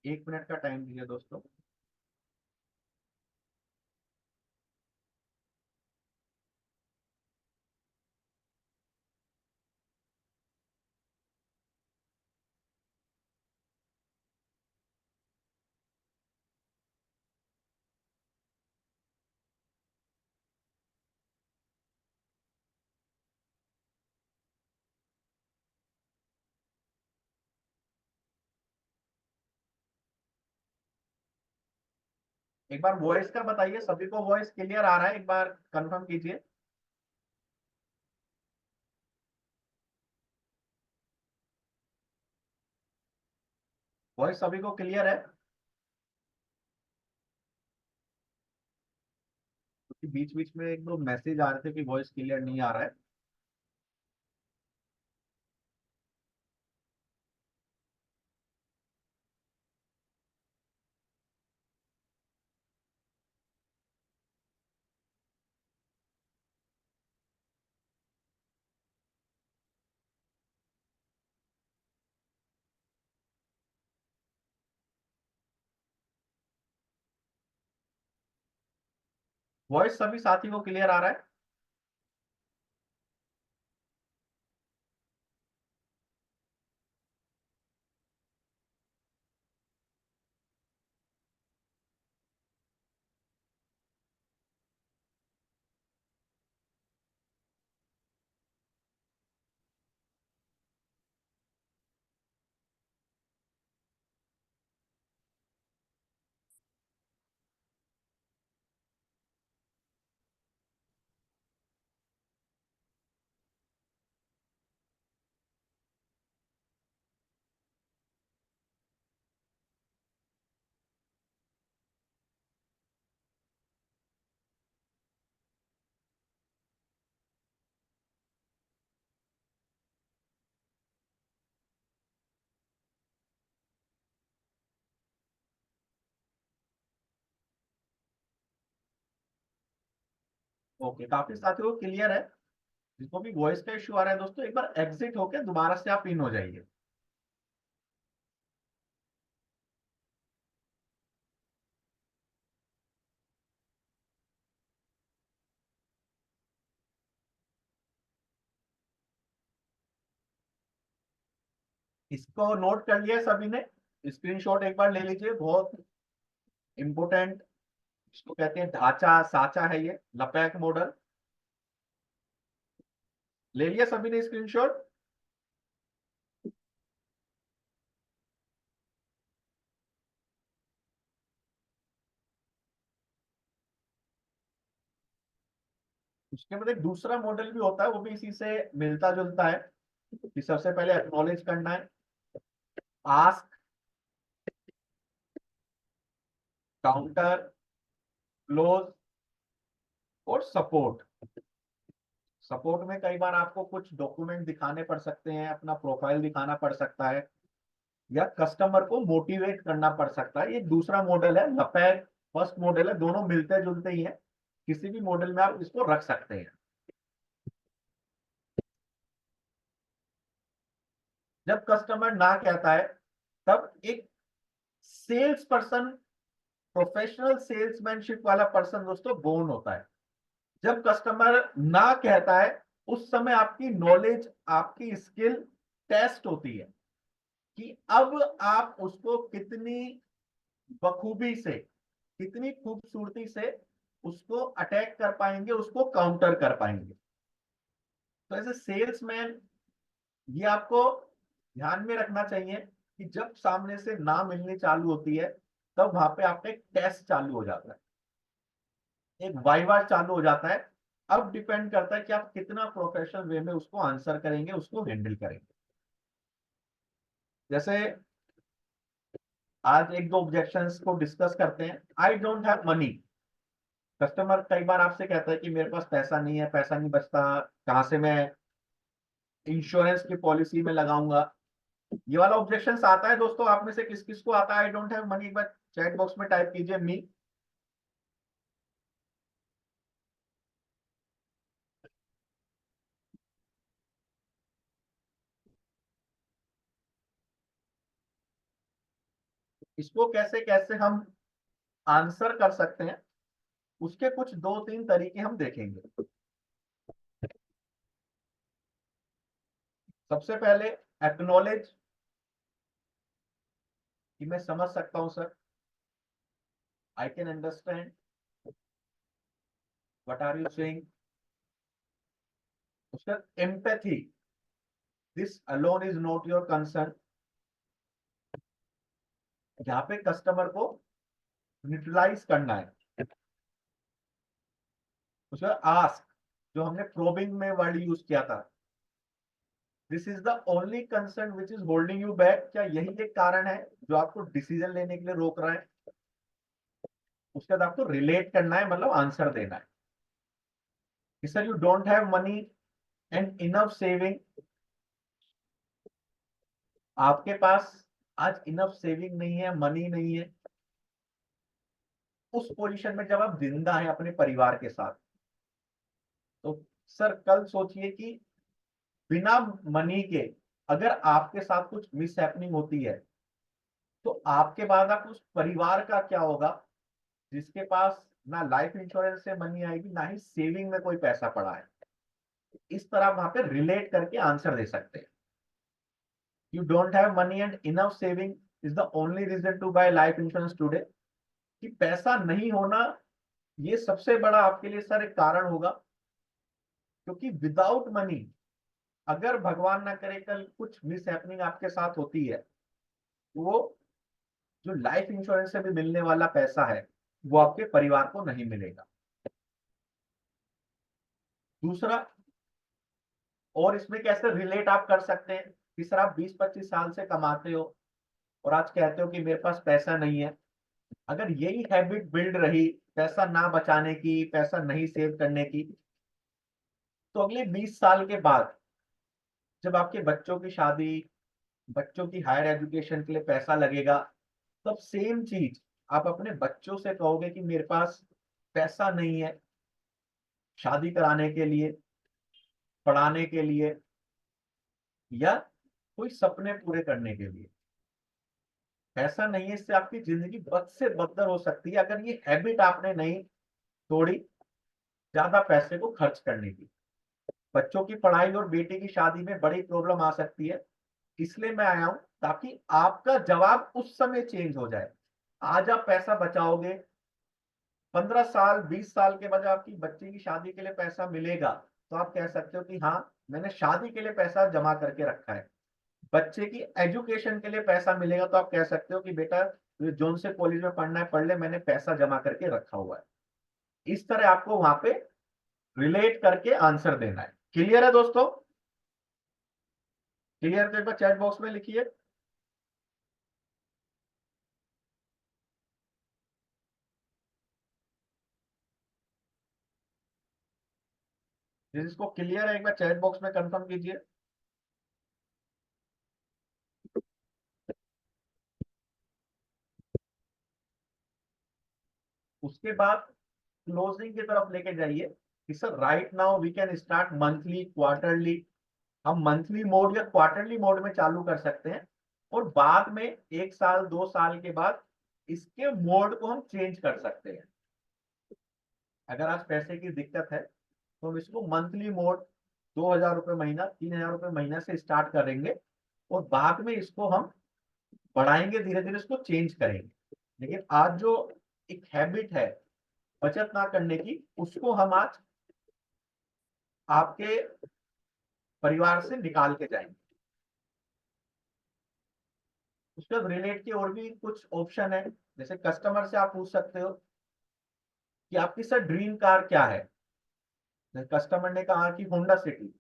एक मिनट का टाइम दीजिए दोस्तों। एक बार वॉइस का बताइए, सभी को वॉइस क्लियर आ रहा है? एक बार कंफर्म कीजिए। वॉइस सभी को क्लियर है? क्योंकि बीच बीच में एक दो मैसेज आ रहे थे कि वॉइस क्लियर नहीं आ रहा है। वॉइस सभी साथी को क्लियर आ रहा है? ओके, काफी साथियों को क्लियर है। जिसको भी वॉइस का इश्यू आ रहा है दोस्तों, एक बार एग्जिट होके दोबारा से आप इन हो जाइए। इसको नोट कर लिया सभी ने? स्क्रीनशॉट एक बार ले लीजिए, बहुत इंपोर्टेंट। इसको कहते हैं ढांचा साचा है ये लपैक मॉडल। ले लिया सभी ने स्क्रीनशॉट? उसके बाद एक दूसरा मॉडल भी होता है, वो भी इसी से मिलता जुलता है। कि सबसे पहले एक्नॉलेज करना है, आस्क, काउंटर, क्लोज, और सपोर्ट। सपोर्ट में कई बार आपको कुछ डॉक्यूमेंट दिखाने पड़ सकते हैं, अपना प्रोफाइल दिखाना पड़ सकता है, या कस्टमर को मोटिवेट करना पड़ सकता है। ये दूसरा मॉडल है, लपैक फर्स्ट मॉडल है, दोनों मिलते जुलते ही हैं, किसी भी मॉडल में आप इसको रख सकते हैं। जब कस्टमर ना कहता है तब एक सेल्स पर्सन, प्रोफेशनल सेल्समैनशिप वाला पर्सन दोस्तों बोर्न होता है। जब कस्टमर ना कहता है उस समय आपकी नॉलेज, आपकी स्किल टेस्ट होती है कि अब आप उसको कितनी बखूबी से, कितनी खूबसूरती से उसको अटैक कर पाएंगे, उसको काउंटर कर पाएंगे। तो एज ए सेल्समैन ये आपको ध्यान में रखना चाहिए कि जब सामने से ना मिलनी चालू होती है तब वहां पे आपका एक टेस्ट चालू हो जाता है, एक वाइवा चालू हो जाता है। अब डिपेंड करता है कि आप कितना प्रोफेशनल वे में उसको आंसर करेंगे, उसको हैंडल करेंगे। जैसे आज एक दो ऑब्जेक्शंस को डिस्कस करते हैं। I don't have money. Customer कई बार आपसे कहता है कि मेरे पास पैसा नहीं है, पैसा नहीं बचता, कहां से मैं इंश्योरेंस की पॉलिसी में लगाऊंगा। ये वाला ऑब्जेक्शन आता है दोस्तों, आप में से किस किस को आता है आई डोंट हैव मनी? एक बार चैट बॉक्स में टाइप कीजिए मी। इसको कैसे कैसे हम आंसर कर सकते हैं, उसके कुछ दो तीन तरीके हम देखेंगे। सबसे पहले एक्नॉलेज, कि मैं समझ सकता हूं sir, I can understand what are you saying. उसका empathy, this alone is not your concern. यहाँ पे कस्टमर को न्यूट्रलाइज करना है। उसका आस्क, जो हमने प्रोबिंग में वर्ड यूज किया था, this is the only concern which is holding you back. क्या यही एक कारण है जो आपको डिसीजन लेने के लिए रोक रहा है? उसके बाद आपको रिलेट करना है, मतलब आंसर देना है कि sir you don't have money and enough saving. आपके पास आज इनफ सेविंग नहीं है, मनी नहीं है। उस पोजीशन में जब आप जिंदा हैं अपने परिवार के साथ, तो सर कल सोचिए कि बिना मनी के अगर आपके साथ कुछ मिस हैपनिंग होती है तो आपके बाद आप उस परिवार का क्या होगा जिसके पास ना लाइफ इंश्योरेंस से मनी आएगी, ना ही सेविंग में कोई पैसा पड़ा है। इस तरह वहां पे रिलेट करके आंसर दे सकते हैं। You don't have money and enough saving is the only reason to buy life insurance today. कि पैसा नहीं होना ये सबसे बड़ा आपके लिए सर एक कारण होगा, क्योंकि विदाउट मनी, अगर भगवान ना करे कल कुछ मिस हैपनिंग आपके साथ होती है, तो वो जो लाइफ इंश्योरेंस से भी मिलने वाला पैसा है वो आपके परिवार को नहीं मिलेगा। दूसरा, और इसमें कैसे रिलेट आप कर सकते हैं कि सर आप 20-25 साल से कमाते हो और आज कहते हो कि मेरे पास पैसा नहीं है। अगर यही हैबिट बिल्ड रही पैसा ना बचाने की, पैसा नहीं सेव करने की, तो अगले 20 साल के बाद जब आपके बच्चों की शादी, बच्चों की हायर एजुकेशन के लिए पैसा लगेगा, तब सेम चीज आप अपने बच्चों से कहोगे कि मेरे पास पैसा नहीं है शादी कराने के लिए, पढ़ाने के लिए, या कोई सपने पूरे करने के लिए। पैसा नहीं है, इससे आपकी जिंदगी बद से बदतर हो सकती है अगर ये हैबिट आपने नहीं तोड़ी ज्यादा पैसे को खर्च करने की। बच्चों की पढ़ाई और बेटी की शादी में बड़ी प्रॉब्लम आ सकती है, इसलिए मैं आया हूं ताकि आपका जवाब उस समय चेंज हो जाए। आज आप पैसा बचाओगे, 15 साल 20 साल के बाद आपकी बच्ची की शादी के लिए पैसा मिलेगा, तो आप कह सकते हो कि हाँ मैंने शादी के लिए पैसा जमा करके रखा है। बच्चे की एजुकेशन के लिए पैसा मिलेगा तो आप कह सकते हो कि बेटा तुझे जोन से कॉलेज में पढ़ना है पढ़ ले, मैंने पैसा जमा करके रखा हुआ है। इस तरह आपको वहां पे रिलेट करके आंसर देना है। क्लियर है दोस्तों? क्लियर तो एक बार चैट बॉक्स में लिखिए। जिसको क्लियर है एक बार चैट बॉक्स में कंफर्म कीजिए। उसके बाद क्लोजिंग की तरफ लेके जाइए कि sir right now we can start monthly quarterly. हम मंथली मोड या क्वार्टरली मोड में चालू कर सकते हैं, और बाद में 1 साल 2 साल के बाद इसके मोड को हम चेंज कर सकते हैं। अगर आज पैसे की दिक्कत है तो हम इसको मंथली मोड 2,000 रुपये महीना 3,000 रुपये महीना से स्टार्ट करेंगे, और बाद में इसको हम बढ़ाएंगे, धीरे धीरे इसको चेंज करेंगे। लेकिन आज जो एक हैबिट है बचत ना करने की, उसको हम आज आपके परिवार से निकाल के जाएंगे। उसके बाद रिलेट के और भी कुछ ऑप्शन है, जैसे कस्टमर से आप पूछ सकते हो कि आपकी सर ड्रीम कार क्या है। कस्टमर ने कहा कि होंडा सिटी,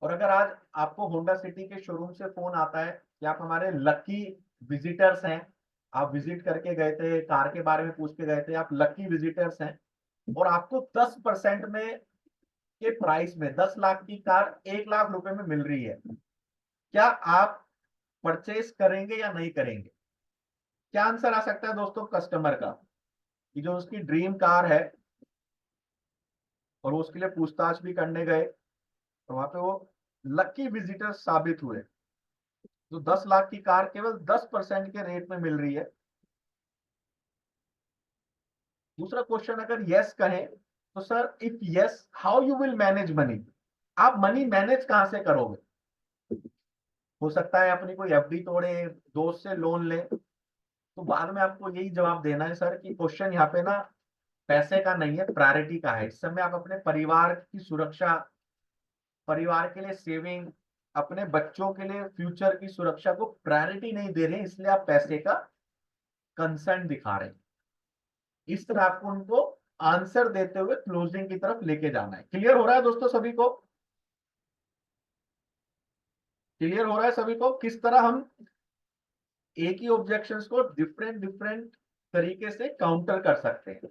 और अगर आज आपको होंडा सिटी के शोरूम से फोन आता है कि आप हमारे लकी विजिटर्स हैं, आप विजिट करके गए थे, कार के बारे में पूछ के गए थे, आप लकी विजिटर्स हैं, और आपको 10% में के प्राइस में 10 लाख की कार 1 लाख रुपए में मिल रही है, क्या आप परचेस करेंगे या नहीं करेंगे? क्या आंसर आ सकता है दोस्तों कस्टमर का, कि जो उसकी ड्रीम कार है और वो उसके लिए पूछताछ भी करने गए, तो वहां पे वो लकी विजिटर साबित हुए, तो 10 लाख की कार केवल 10% के रेट में मिल रही है। दूसरा क्वेश्चन अगर यस कहें तो sir if yes how you will manage money, आप मनी मैनेज कहां से करोगे? हो सकता है अपनी कोई एफडी तोड़े, दोस्त से लोन ले, तो बाद में आपको यही जवाब देना है सर कि क्वेश्चन यहाँ पे ना पैसे का नहीं है, प्रायोरिटी का है। इस समय आप अपने परिवार की सुरक्षा, परिवार के लिए सेविंग, अपने बच्चों के लिए फ्यूचर की सुरक्षा को प्रायोरिटी नहीं दे रहे हैं, इसलिए आप पैसे का कंसर्न दिखा रहे हैं। इस तरह आपको उनको आंसर देते हुए क्लोजिंग की तरफ लेके जाना है। क्लियर हो रहा है दोस्तों सभी को? क्लियर हो रहा है सभी को किस तरह हम एक ही ऑब्जेक्शंस को डिफरेंट डिफरेंट तरीके से काउंटर कर सकते हैं?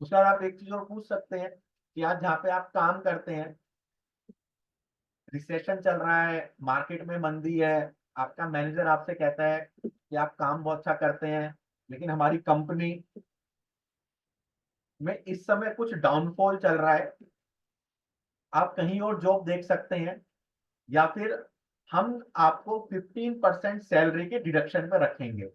उसके बाद आप एक चीज और पूछ सकते हैं कि आज जहाँ पे आप काम करते हैं, रिसेशन चल रहा है, मार्केट में मंदी है, आपका मैनेजर आपसे कहता है कि आप काम बहुत अच्छा करते हैं, लेकिन हमारी कंपनी में इस समय कुछ डाउनफॉल चल रहा है, आप कहीं और जॉब देख सकते हैं, या फिर हम आपको 15% सैलरी के डिडक्शन पे रखेंगे।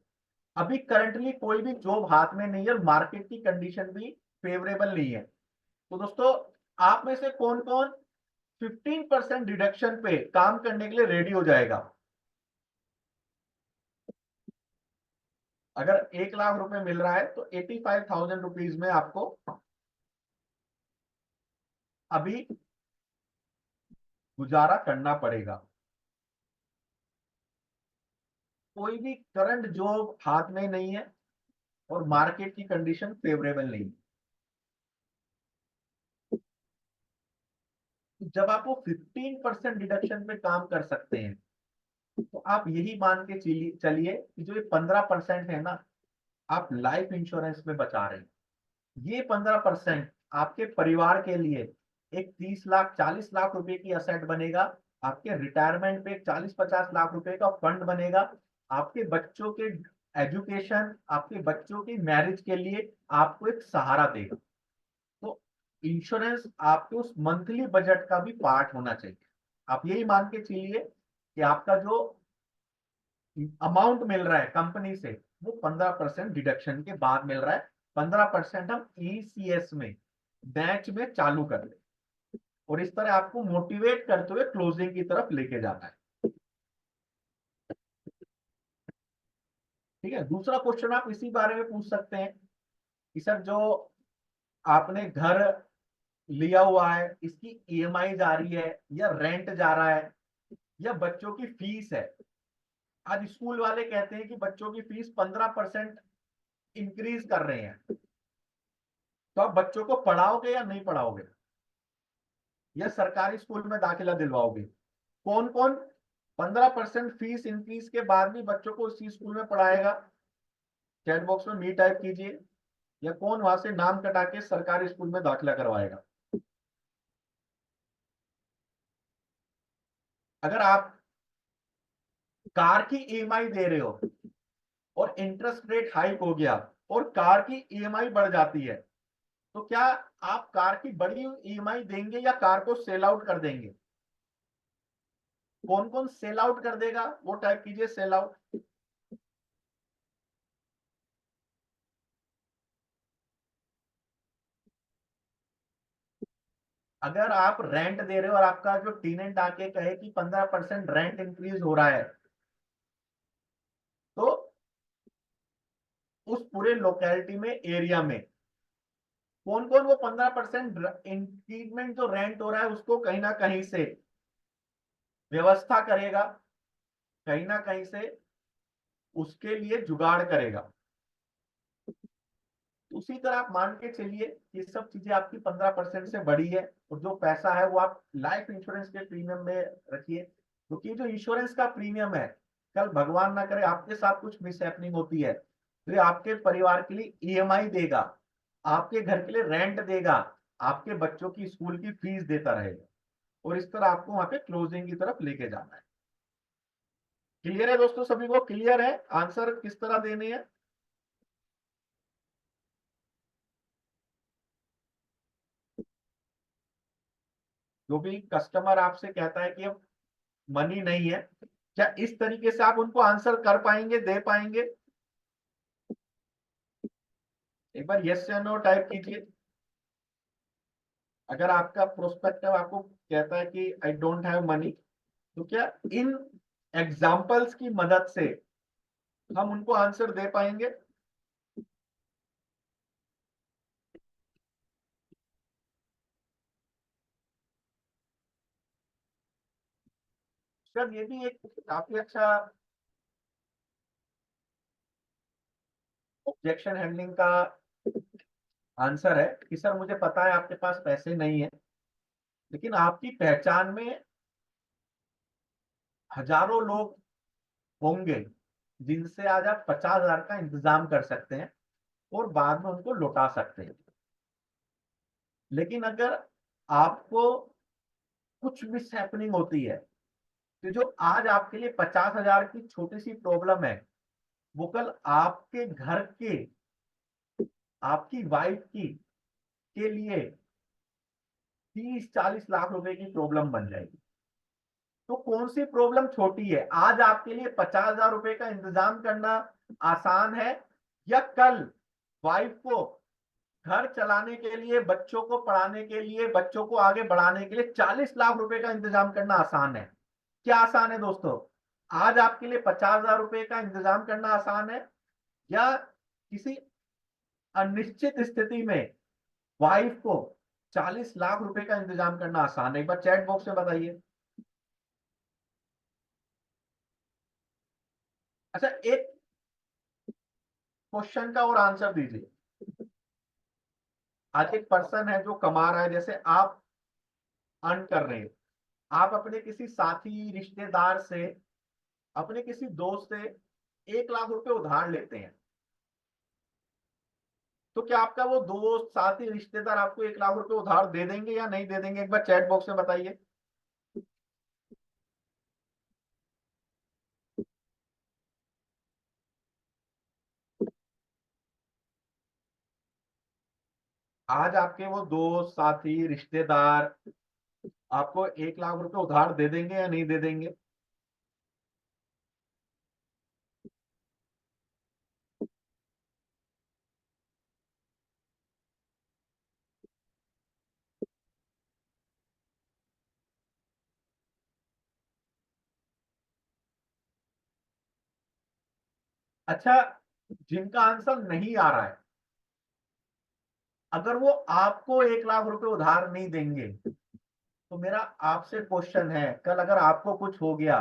अभी करंटली कोई भी जॉब हाथ में नहीं है और मार्केट की कंडीशन भी फेवरेबल नहीं है, तो दोस्तों आप में से कौन कौन 15% डिडक्शन पे काम करने के लिए रेडी हो जाएगा? अगर 1 लाख रुपए मिल रहा है तो 85,000 रुपीज में आपको अभी गुजारा करना पड़ेगा। कोई भी करंट जॉब हाथ में नहीं है और मार्केट की कंडीशन फेवरेबल नहीं है। तो जब आप वो 15% डिडक्शन पे काम कर सकते हैं, तो आप यही मान के चलिए कि जो ये 15% है ना, आप लाइफ इंश्योरेंस में बचा रहे हैं। ये 15% आपके परिवार के लिए एक 30 लाख 40 लाख रुपए की असेट बनेगा, आपके रिटायरमेंट पे 40-50 लाख रुपए का फंड बनेगा, आपके बच्चों के एजुकेशन, आपके बच्चों की मैरिज के लिए आपको एक सहारा देगा। तो इंश्योरेंस आपके उस मंथली बजट का भी पार्ट होना चाहिए। आप यही मान के चलिए कि आपका जो अमाउंट मिल रहा है कंपनी से, वो 15% डिडक्शन के बाद मिल रहा है। 15% हम ईसीएस में, बैच में चालू कर ले, और इस तरह आपको मोटिवेट करते हुए क्लोजिंग की तरफ लेके जाना है। ठीक है, दूसरा क्वेश्चन आप इसी बारे में पूछ सकते हैं कि सर जो आपने घर लिया हुआ है, इसकी ईएमआई जा रही है, या रेंट जा रहा है, या बच्चों की फीस है। आज स्कूल वाले कहते हैं कि बच्चों की फीस 15% इंक्रीज कर रहे हैं, तो आप बच्चों को पढ़ाओगे या नहीं पढ़ाओगे, या सरकारी स्कूल में दाखिला दिलवाओगे? कौन कौन 15% फीस इंक्रीज के बाद भी बच्चों को उसी स्कूल में पढ़ाएगा? चैट बॉक्स में मी टाइप कीजिए। या कौन वहां से नाम कटा के सरकारी स्कूल में दाखिला करवाएगा? अगर आप कार की ईएमआई दे रहे हो और इंटरेस्ट रेट हाइक हो गया और कार की ईएमआई बढ़ जाती है, तो क्या आप कार की बड़ी ईएमआई देंगे या कार को सेल आउट कर देंगे? कौन कौन सेल आउट कर देगा वो टाइप कीजिए, सेल आउट। अगर आप रेंट दे रहे हो और आपका जो टीनेंट आके कहे कि 15% रेंट इंक्रीज हो रहा है, तो उस पूरे लोकेलिटी में, एरिया में कौन कौन वो 15% इंक्रीजमेंट जो रेंट हो रहा है उसको कहीं ना कहीं से व्यवस्था करेगा, कहीं ना कहीं से उसके लिए जुगाड़ करेगा। उसी तरह आप मान के चलिए कि सब चीजें आपकी 15% से बढ़ी है, और जो पैसा है वो आप लाइफ इंश्योरेंस के प्रीमियम में रखिए, क्योंकि जो इंश्योरेंस का प्रीमियम है, कल भगवान ना करे आपके साथ कुछ मिस हैपनिंग होती है, तो ये आपके परिवार के लिए ईएमआई देगा, आपके घर के लिए रेंट देगा, आपके बच्चों की स्कूल की फीस देता रहेगा, और इस तरह आपको वहां पे क्लोजिंग की तरफ लेके जाना है। क्लियर है दोस्तों? सभी को क्लियर है आंसर किस तरह देने हैं? जो भी कस्टमर आपसे कहता है कि अब मनी नहीं है, क्या इस तरीके से आप उनको आंसर कर पाएंगे, दे पाएंगे? एक बार यस या नो टाइप कीजिए। अगर आपका प्रोस्पेक्टिव आपको कहता है कि आई डोंट हैव मनी, तो क्या इन एग्जाम्पल्स की मदद से हम उनको आंसर दे पाएंगे? सर ये भी एक काफी अच्छा ऑब्जेक्शन हैंडलिंग का आंसर है कि सर मुझे पता है आपके पास पैसे नहीं है, लेकिन आपकी पहचान में हजारों लोग होंगे जिनसे आज आप 50,000 का इंतजाम कर सकते हैं और बाद में उनको लौटा सकते हैं। लेकिन अगर आपको कुछ मिस हैपनिंग होती है, तो जो आज आपके लिए 50,000 की छोटी सी प्रॉब्लम है, वो कल आपके घर के, आपकी वाइफ की के लिए 30-40 लाख रुपए की प्रॉब्लम बन जाएगी। तो कौन सी प्रॉब्लम छोटी है? आज आपके लिए 50,000 रुपए का इंतजाम करना आसान है, या कल वाइफ को घर चलाने के लिए, बच्चों को पढ़ाने के लिए, बच्चों को आगे बढ़ाने के लिए 40 लाख रुपए का इंतजाम करना आसान है? क्या आसान है दोस्तों? आज आपके लिए 50,000 रुपए का इंतजाम करना आसान है, या किसी अनिश्चित स्थिति में वाइफ को 40 लाख रुपए का इंतजाम करना आसान है? एक बार चैट बॉक्स में बताइए। अच्छा, एक क्वेश्चन का और आंसर दीजिए। आज एक पर्सन है जो कमा रहा है, जैसे आप अर्न कर रहे हैं, आप अपने किसी साथी, रिश्तेदार से, अपने किसी दोस्त से 1 लाख रुपए उधार लेते हैं, तो क्या आपका वो दोस्त, साथी, रिश्तेदार आपको 1 लाख रुपए उधार दे देंगे या नहीं दे देंगे? एक बार चैट बॉक्स में बताइए। आज आपके वो दोस्त, साथी, रिश्तेदार आपको 1 लाख रुपए उधार दे देंगे या नहीं दे देंगे? अच्छा, जिनका आंसर नहीं आ रहा है, अगर वो आपको 1 लाख रुपए उधार नहीं देंगे, तो मेरा आपसे क्वेश्चन है, कल अगर आपको कुछ हो गया,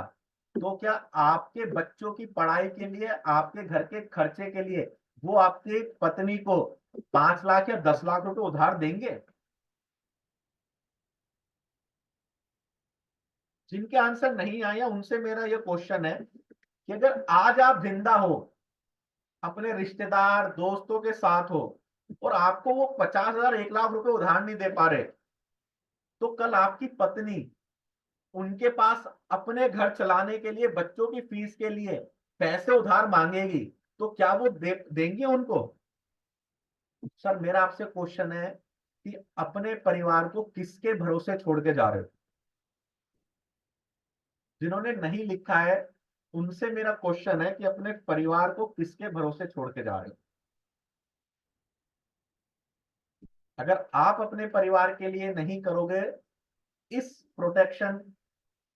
तो क्या आपके बच्चों की पढ़ाई के लिए, आपके घर के खर्चे के लिए वो आपके पत्नी को 5 लाख या 10 लाख रुपए उधार देंगे? जिनके आंसर नहीं आया उनसे मेरा यह क्वेश्चन है कि अगर आज आप जिंदा हो, अपने रिश्तेदार, दोस्तों के साथ हो, और आपको वो 50,000 1 लाख रुपए उधार नहीं दे पा रहे, तो कल आपकी पत्नी उनके पास अपने घर चलाने के लिए, बच्चों की फीस के लिए पैसे उधार मांगेगी, तो क्या वो देंगे उनको? सर मेरा आपसे क्वेश्चन है कि अपने परिवार को किसके भरोसे छोड़ के जा रहे हो? जिन्होंने नहीं लिखा है उनसे मेरा क्वेश्चन है कि अपने परिवार को किसके भरोसे छोड़ के जा रहे हो? अगर आप अपने परिवार के लिए नहीं करोगे इस प्रोटेक्शन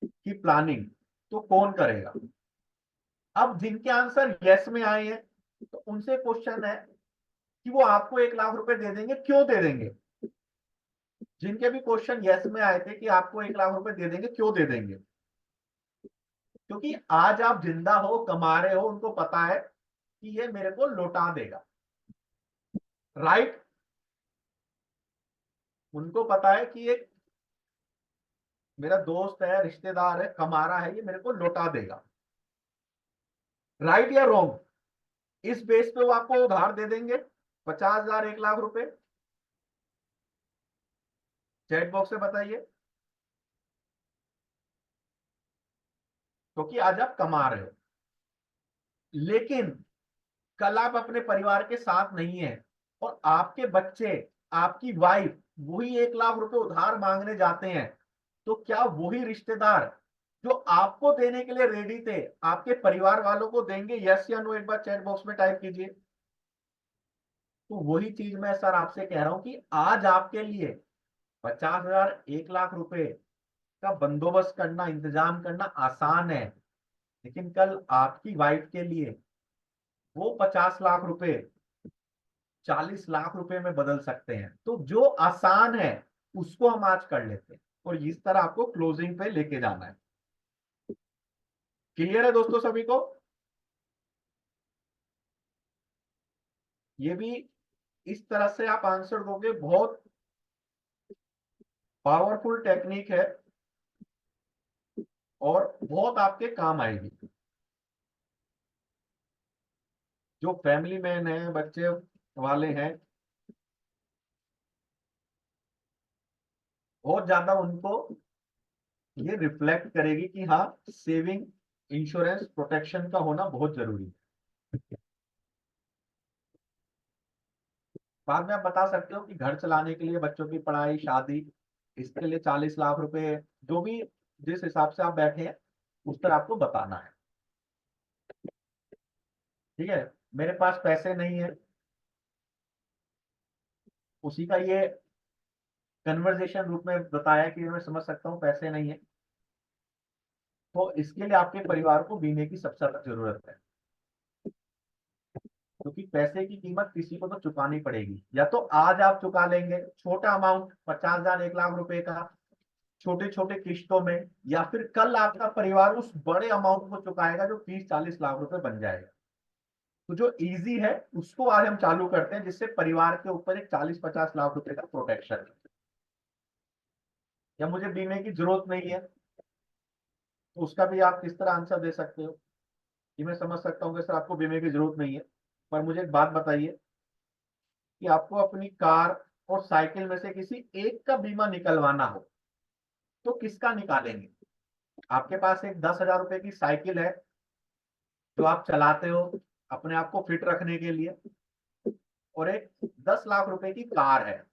की प्लानिंग, तो कौन करेगा? अब जिनके आंसर यस में आए हैं, तो उनसे क्वेश्चन है कि वो आपको 1 लाख रुपए दे देंगे, क्यों दे देंगे? जिनके भी क्वेश्चन यस में आए थे कि आपको 1 लाख रुपए दे देंगे, क्यों दे देंगे? क्योंकि आज आप जिंदा हो, कमा रहे हो, उनको पता है कि ये मेरे को लौटा देगा। राइट? उनको पता है कि ये मेरा दोस्त है, रिश्तेदार है, कमा रहा है, ये मेरे को लौटा देगा। राइट या रॉन्ग? इस बेस पे वो आपको उधार दे देंगे 50,000 1 लाख रुपए। चैट बॉक्स में बताइए। क्योंकि आज आप कमा रहे हो, लेकिन कल आप अपने परिवार के साथ नहीं है और आपके बच्चे, आपकी वाइफ वही 1 लाख रुपए उधार मांगने जाते हैं, तो क्या वही रिश्तेदार जो आपको देने के लिए रेडी थे आपके परिवार वालों को देंगे? यस या नो एक बार चैट बॉक्स में टाइप कीजिए। तो वही चीज मैं सर आपसे कह रहा हूं कि आज आपके लिए 50,000 1 लाख रुपए का बंदोबस्त करना, इंतजाम करना आसान है, लेकिन कल आपकी वाइफ के लिए वो 50 लाख रुपए 40 लाख रुपए में बदल सकते हैं। तो जो आसान है उसको हम आज कर लेते हैं और इस तरह आपको क्लोजिंग पे लेके जाना है। क्लियर है दोस्तों सभी को? ये भी इस तरह से आप आंसर दोगे, बहुत पावरफुल टेक्निक है और बहुत आपके काम आएगी। जो फैमिली मैन है, बच्चे वाले हैं, बहुत ज्यादा उनको ये रिफ्लेक्ट करेगी कि हाँ, सेविंग, इंश्योरेंस, प्रोटेक्शन का होना बहुत जरूरी है। बाद में आप बता सकते हो कि घर चलाने के लिए, बच्चों की पढ़ाई, शादी, इसके लिए 40 लाख रुपए, जो भी जिस हिसाब से आप बैठे हैं उस तरह आपको बताना है। ठीक है? मेरे पास पैसे नहीं है, उसी का ये कन्वर्जेशन रूप में बताया कि मैं समझ सकता हूँ पैसे नहीं है, तो इसके लिए आपके परिवार को बीमे की सबसे ज्यादा जरूरत है। क्योंकि पैसे की कीमत किसी को तो चुकानी पड़ेगी, या तो आज आप चुका लेंगे छोटा अमाउंट 50,000 1 लाख रुपए का छोटे छोटे किश्तों में, या फिर कल आपका परिवार उस बड़े अमाउंट को चुकाएगा जो 30 40 लाख रुपए बन जाएगा। तो जो इजी है उसको आज हम चालू करते हैं, जिससे परिवार के ऊपर एक 40 50 लाख रुपए का प्रोटेक्शन है। या मुझे बीमे की जरूरत नहीं है, तो उसका भी आप किस तरह आंसर दे सकते हो कि मैं समझ सकता हूँ कि सर आपको बीमे की जरूरत नहीं है, पर मुझे एक बात बताइए कि आपको अपनी कार और साइकिल में से किसी एक का बीमा निकलवाना हो, तो किसका निकालेंगे? आपके पास एक 10,000 रुपए की साइकिल है जो आप चलाते हो अपने आप को फिट रखने के लिए, और एक 10 लाख रुपए की कार है।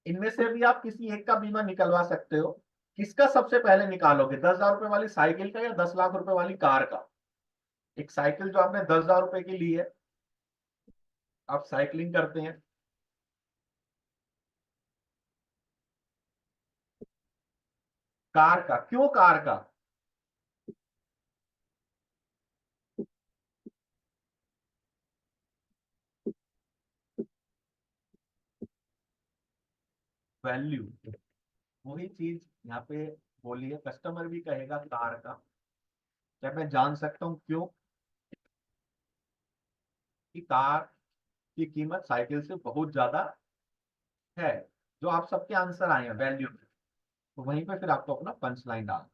इनमें से भी आप किसी एक का बीमा निकलवा सकते हो। किसका सबसे पहले निकालोगे, 10,000 रुपए वाली साइकिल का या 10 लाख रुपए वाली कार का? एक साइकिल जो आपने 10,000 रुपए की ली है, आप साइकिलिंग करते हैं, कार का क्यों? कार का वैल्यू, वही चीज यहाँ पे बोली है, कस्टमर भी कहेगा कार का। क्या मैं जान सकता हूँ क्यों? कि कार की कीमत साइकिल से बहुत ज्यादा है। जो आप सबके आंसर आए हैं वैल्यू में, तो वहीं पे फिर आपको अपना पंच लाइन डालना।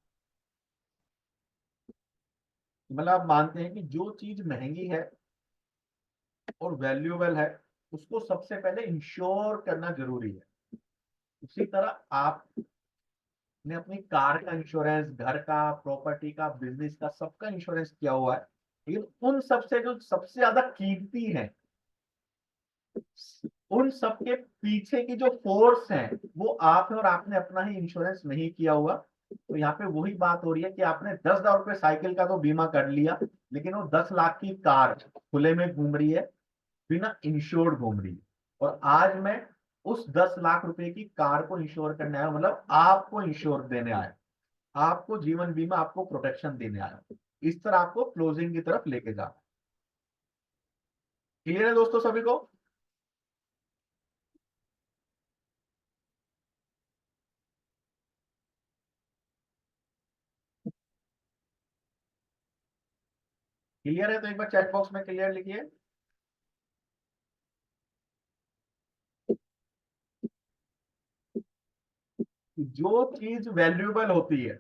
मतलब आप मानते हैं कि जो चीज महंगी है और वैल्यूएबल है, उसको सबसे पहले इंश्योर करना जरूरी है। उसी तरह आपने अपनी कार का इंश्योरेंस, घर का, प्रॉपर्टी का, बिजनेस का, सबका इंश्योरेंस किया हुआ है, लेकिन उन सबसे जो सबसे ज्यादा कीमती है, उन सबके पीछे की जो फोर्स है वो आप है, और आपने अपना ही इंश्योरेंस नहीं किया हुआ। तो यहाँ पे वही बात हो रही है कि आपने 10,000 रुपये साइकिल का तो बीमा कर लिया, लेकिन वो 10 लाख की कार खुले में घूम रही है, बिना इंश्योर्ड घूम रही है। और आज मैं उस 10 लाख रुपए की कार को इंश्योर करने आया हूं, मतलब आपको इंश्योर देने आया, आपको जीवन बीमा, आपको प्रोटेक्शन देने आया। इस तरह आपको क्लोजिंग की तरफ लेके जाना। क्लियर है दोस्तों सभी को? क्लियर है तो एक बार चैट बॉक्स में क्लियर लिखिए। जो चीज वैल्यूएबल होती है,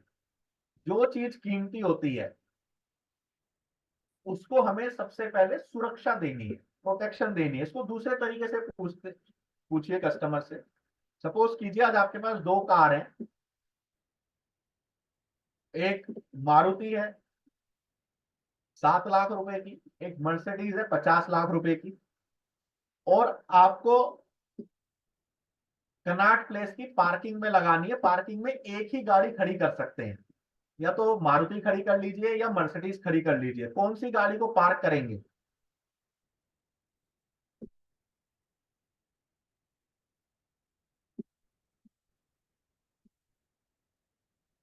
जो चीज कीमती होती है, उसको हमें सबसे पहले सुरक्षा देनी है, प्रोटेक्शन देनी है। इसको दूसरे तरीके से पूछिए कस्टमर से। सपोज कीजिए आज आपके पास दो कार हैं, एक मारुति है 7 लाख रुपए की, एक मर्सिडीज है 50 लाख रुपए की, और आपको कनॉट प्लेस की पार्किंग में लगानी है। पार्किंग में एक ही गाड़ी खड़ी कर सकते हैं, या तो मारुति खड़ी कर लीजिए या मर्सिडीज खड़ी कर लीजिए। कौन सी गाड़ी को पार्क करेंगे?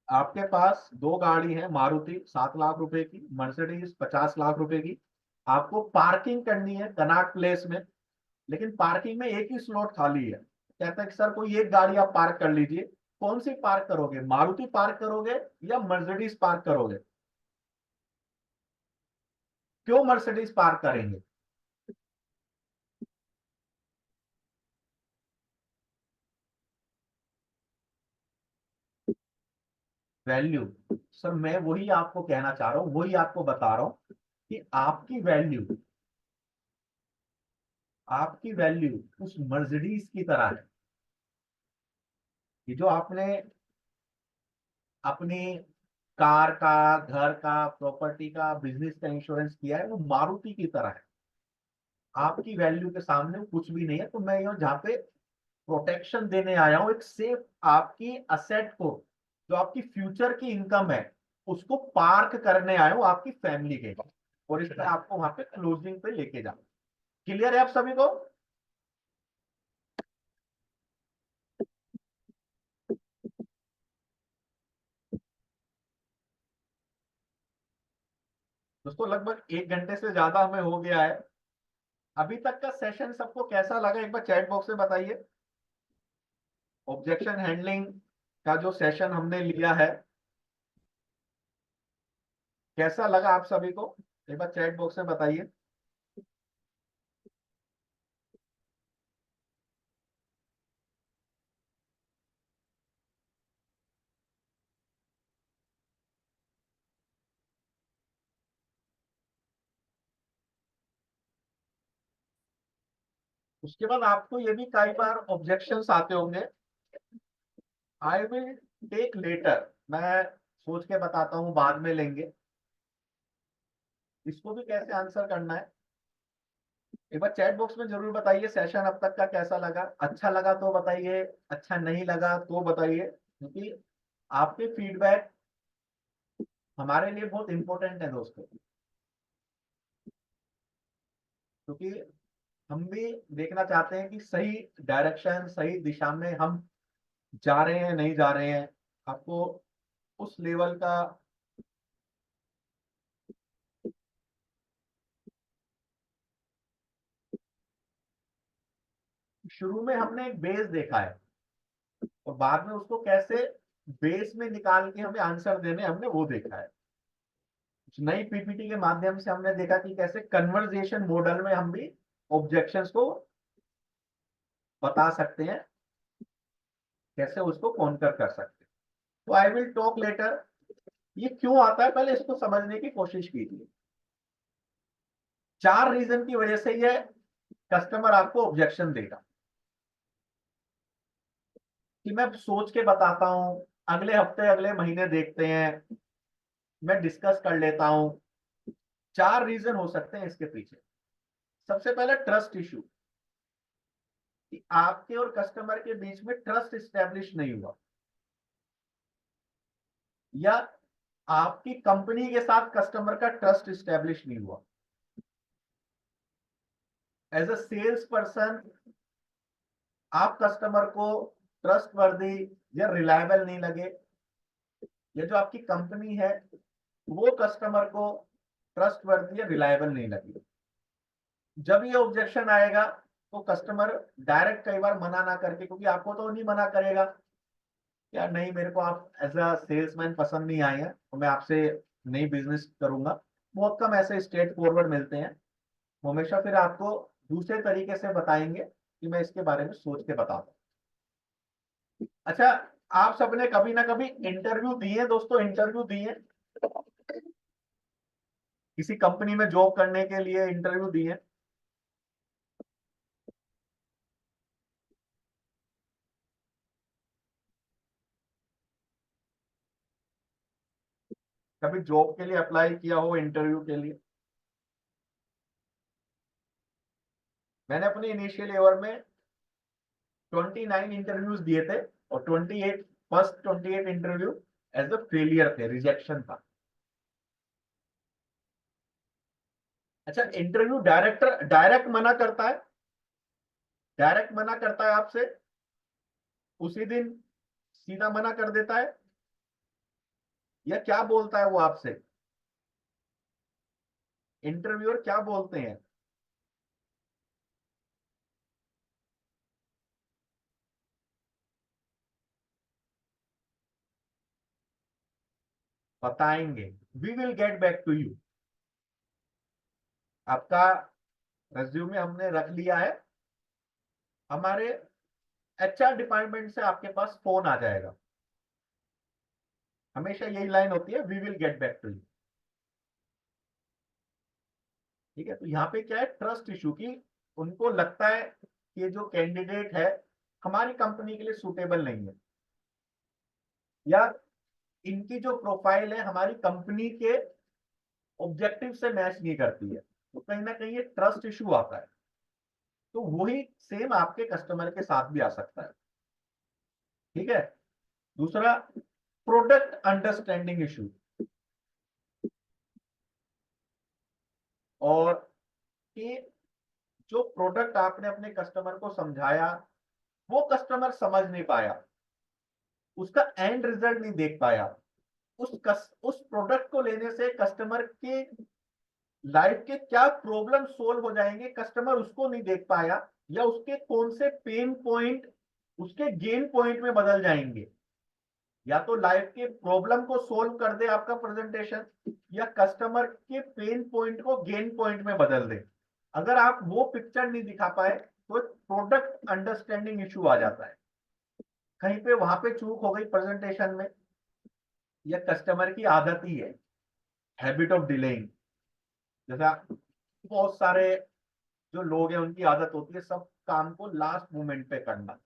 आपके पास दो गाड़ी है, मारुति 7 लाख रुपए की, मर्सिडीज 50 लाख रुपए की। आपको पार्किंग करनी है कनॉट प्लेस में, लेकिन पार्किंग में एक ही स्लॉट खाली है। कहता है कि सर कोई एक गाड़ी आप पार्क कर लीजिए। कौन सी पार्क करोगे? मारुति पार्क करोगे या मर्सिडीज पार्क करोगे? क्यों मर्सिडीज पार्क करेंगे? वैल्यू। सर मैं वही आपको कहना चाह रहा हूं, वही आपको बता रहा हूं कि आपकी वैल्यू उस मर्सिडीज की तरह है कि जो आपने अपनी कार का, घर का, प्रॉपर्टी का, बिजनेस का इंश्योरेंस किया है, वो मारुति की तरह है। आपकी वैल्यू के सामने वो कुछ भी नहीं है। तो मैं यहाँ जहाँ पे प्रोटेक्शन देने आया हूँ, एक सेफ आपकी असेट को, जो आपकी फ्यूचर की इनकम है, उसको पार्क करने आया हूँ आपकी फैमिली के, और इसमें आपको वहां पे क्लोजिंग पे लेके जाना। क्लियर है आप सभी को? दोस्तों लगभग 1 घंटे से ज्यादा हमें हो गया है। अभी तक का सेशन सबको कैसा लगा एक बार चैट बॉक्स में बताइए। ऑब्जेक्शन हैंडलिंग का जो सेशन हमने लिया है, कैसा लगा आप सभी को? एक बार चैट बॉक्स में बताइए। उसके बाद आपको ये भी कई बार ऑब्जेक्शंस आते होंगे, आई विल टेक लेटर, मैं सोच के बताता हूँ, बाद में लेंगे। इसको भी कैसे आंसर करना है एक बार चैट बॉक्स में जरूर बताइए। सेशन अब तक का कैसा लगा? अच्छा लगा तो बताइए, अच्छा नहीं लगा तो बताइए, क्योंकि आपके फीडबैक हमारे लिए बहुत इंपॉर्टेंट है दोस्तों। क्योंकि हम भी देखना चाहते हैं कि सही डायरेक्शन, सही दिशा में हम जा रहे हैं, नहीं जा रहे हैं। आपको उस लेवल का, शुरू में हमने एक बेस देखा है, और बाद में उसको कैसे बेस में निकाल के हमें आंसर देने, हमने वो देखा है। कुछ नई पीपीटी के माध्यम से हमने देखा कि कैसे कन्वर्जेशन मॉडल में हम भी ऑब्जेक्शंस को बता सकते हैं, कैसे उसको कॉन्कर कर सकते हैं। तो आई विल टॉक लेटर, ये क्यों आता है पहले इसको समझने की कोशिश कीजिए। 4 रीजन की वजह से ये कस्टमर आपको ऑब्जेक्शन देगा। कि मैं सोच के बताता हूं, अगले हफ्ते अगले महीने देखते हैं, मैं डिस्कस कर लेता हूं। 4 रीजन हो सकते हैं इसके पीछे। सबसे पहले ट्रस्ट इशू, कि आपके और कस्टमर के बीच में ट्रस्ट इस्टेब्लिश नहीं हुआ, या आपकी कंपनी के साथ कस्टमर का ट्रस्ट इस्टेब्लिश नहीं हुआ। एज अ सेल्स पर्सन आप कस्टमर को ट्रस्ट वर्दी या रिलायबल नहीं लगे, या जो आपकी कंपनी है वो कस्टमर को ट्रस्ट वर्दी या रिलायबल नहीं लगी। जब ये ऑब्जेक्शन आएगा तो कस्टमर डायरेक्ट कई बार मना ना करके, क्योंकि आपको तो नहीं मना करेगा, यार नहीं मेरे को आप एज अ सेल्समैन पसंद नहीं आए हैं तो मैं आपसे नहीं बिजनेस करूंगा। बहुत कम ऐसे स्ट्रेट फॉरवर्ड मिलते हैं। वो हमेशा फिर आपको दूसरे तरीके से बताएंगे कि मैं इसके बारे में सोच के बताता हूँ। अच्छा, आप सबने कभी ना कभी इंटरव्यू दिए दोस्तों? इंटरव्यू दिए? किसी कंपनी में जॉब करने के लिए इंटरव्यू दिए? कभी जॉब के लिए अप्लाई किया हो इंटरव्यू के लिए? मैंने अपने इनिशियल ईयर में 29 इंटरव्यूज दिए थे, और 28 first 28 interview as a failure थे, रिजेक्शन था। अच्छा, इंटरव्यू डायरेक्टर डायरेक्ट मना करता है, डायरेक्ट मना करता है आपसे, उसी दिन सीधा मना कर देता है, या क्या बोलता है वो आपसे? इंटरव्यूअर क्या बोलते हैं? बताएंगे, we will get back to you. आपका रेज्यूमे हमने रख लिया है, हमारे एचआर डिपार्टमेंट से आपके पास फोन आ जाएगा। हमेशा यही लाइन होती है, we will get back to you. ठीक है, तो यहाँ पे क्या है, ट्रस्ट इशू की, उनको लगता है कि ये जो कैंडिडेट है हमारी कंपनी के लिए सूटेबल नहीं है, या इनकी जो प्रोफाइल है हमारी कंपनी के ऑब्जेक्टिव से मैच नहीं करती है, तो कहीं ना कहीं ये ट्रस्ट इशू आता है। तो वही सेम आपके कस्टमर के साथ भी आ सकता है। ठीक है। दूसरा, प्रोडक्ट अंडरस्टैंडिंग इशू, और कि जो प्रोडक्ट आपने अपने कस्टमर को समझाया वो कस्टमर समझ नहीं पाया, उसका एंड रिजल्ट नहीं देख पाया। उस प्रोडक्ट को लेने से कस्टमर के लाइफ के क्या प्रॉब्लम सोल्व हो जाएंगे, कस्टमर उसको नहीं देख पाया, या उसके कौन से पेन पॉइंट उसके गेन पॉइंट में बदल जाएंगे। या तो लाइफ के प्रॉब्लम को सोल्व कर दे आपका प्रेजेंटेशन, या कस्टमर के पेन पॉइंट को गेन पॉइंट में बदल दे। अगर आप वो पिक्चर नहीं दिखा पाए तो प्रोडक्ट अंडरस्टैंडिंग इशू आ जाता है। कहीं पे वहां पे चूक हो गई प्रेजेंटेशन में, या कस्टमर की आदत ही है, हैबिट ऑफ डिलेइंग। जैसा बहुत सारे जो लोग हैं उनकी आदत होती है सब काम को लास्ट मोमेंट पे करना।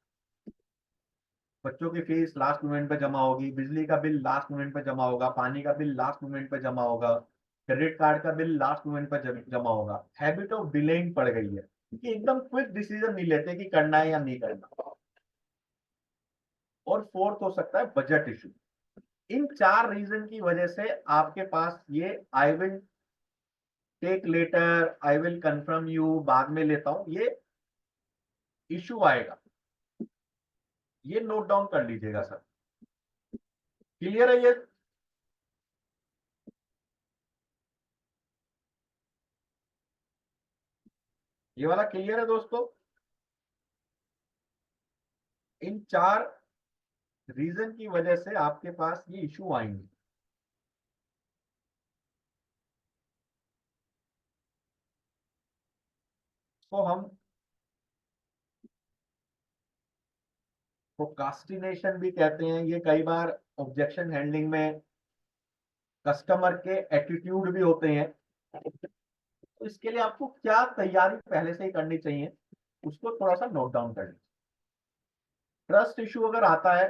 बच्चों की फीस लास्ट मोमेंट पे जमा होगी, बिजली का बिल लास्ट मोमेंट पे जमा होगा, पानी का बिल लास्ट मोमेंट पे जमा होगा, क्रेडिट कार्ड का बिल लास्ट मोमेंट पे जमा होगा। हैबिट ऑफ डिलेइंग पड़ गई है, कि एकदम क्विक डिसीजन नहीं लेते कि करना है या नहीं करना। और फोर्थ हो सकता है बजट इशू। इन 4 रीजन की वजह से आपके पास ये I will take letter, I will confirm you, बाद में लेता हूं, ये इशू आएगा। ये नोट डाउन कर लीजिएगा सर। क्लियर है ये? ये वाला क्लियर है दोस्तों? इन 4 रीजन की वजह से आपके पास ये इशू आएंगे। तो हम प्रोकास्टिनेशन भी कहते हैं, ये कई बार ऑब्जेक्शन हैंडलिंग में कस्टमर के एटीट्यूड भी होते हैं। तो इसके लिए आपको क्या तैयारी पहले से ही करनी चाहिए, उसको थोड़ा सा नोट डाउन कर लीजिए। ट्रस्ट इशू अगर आता है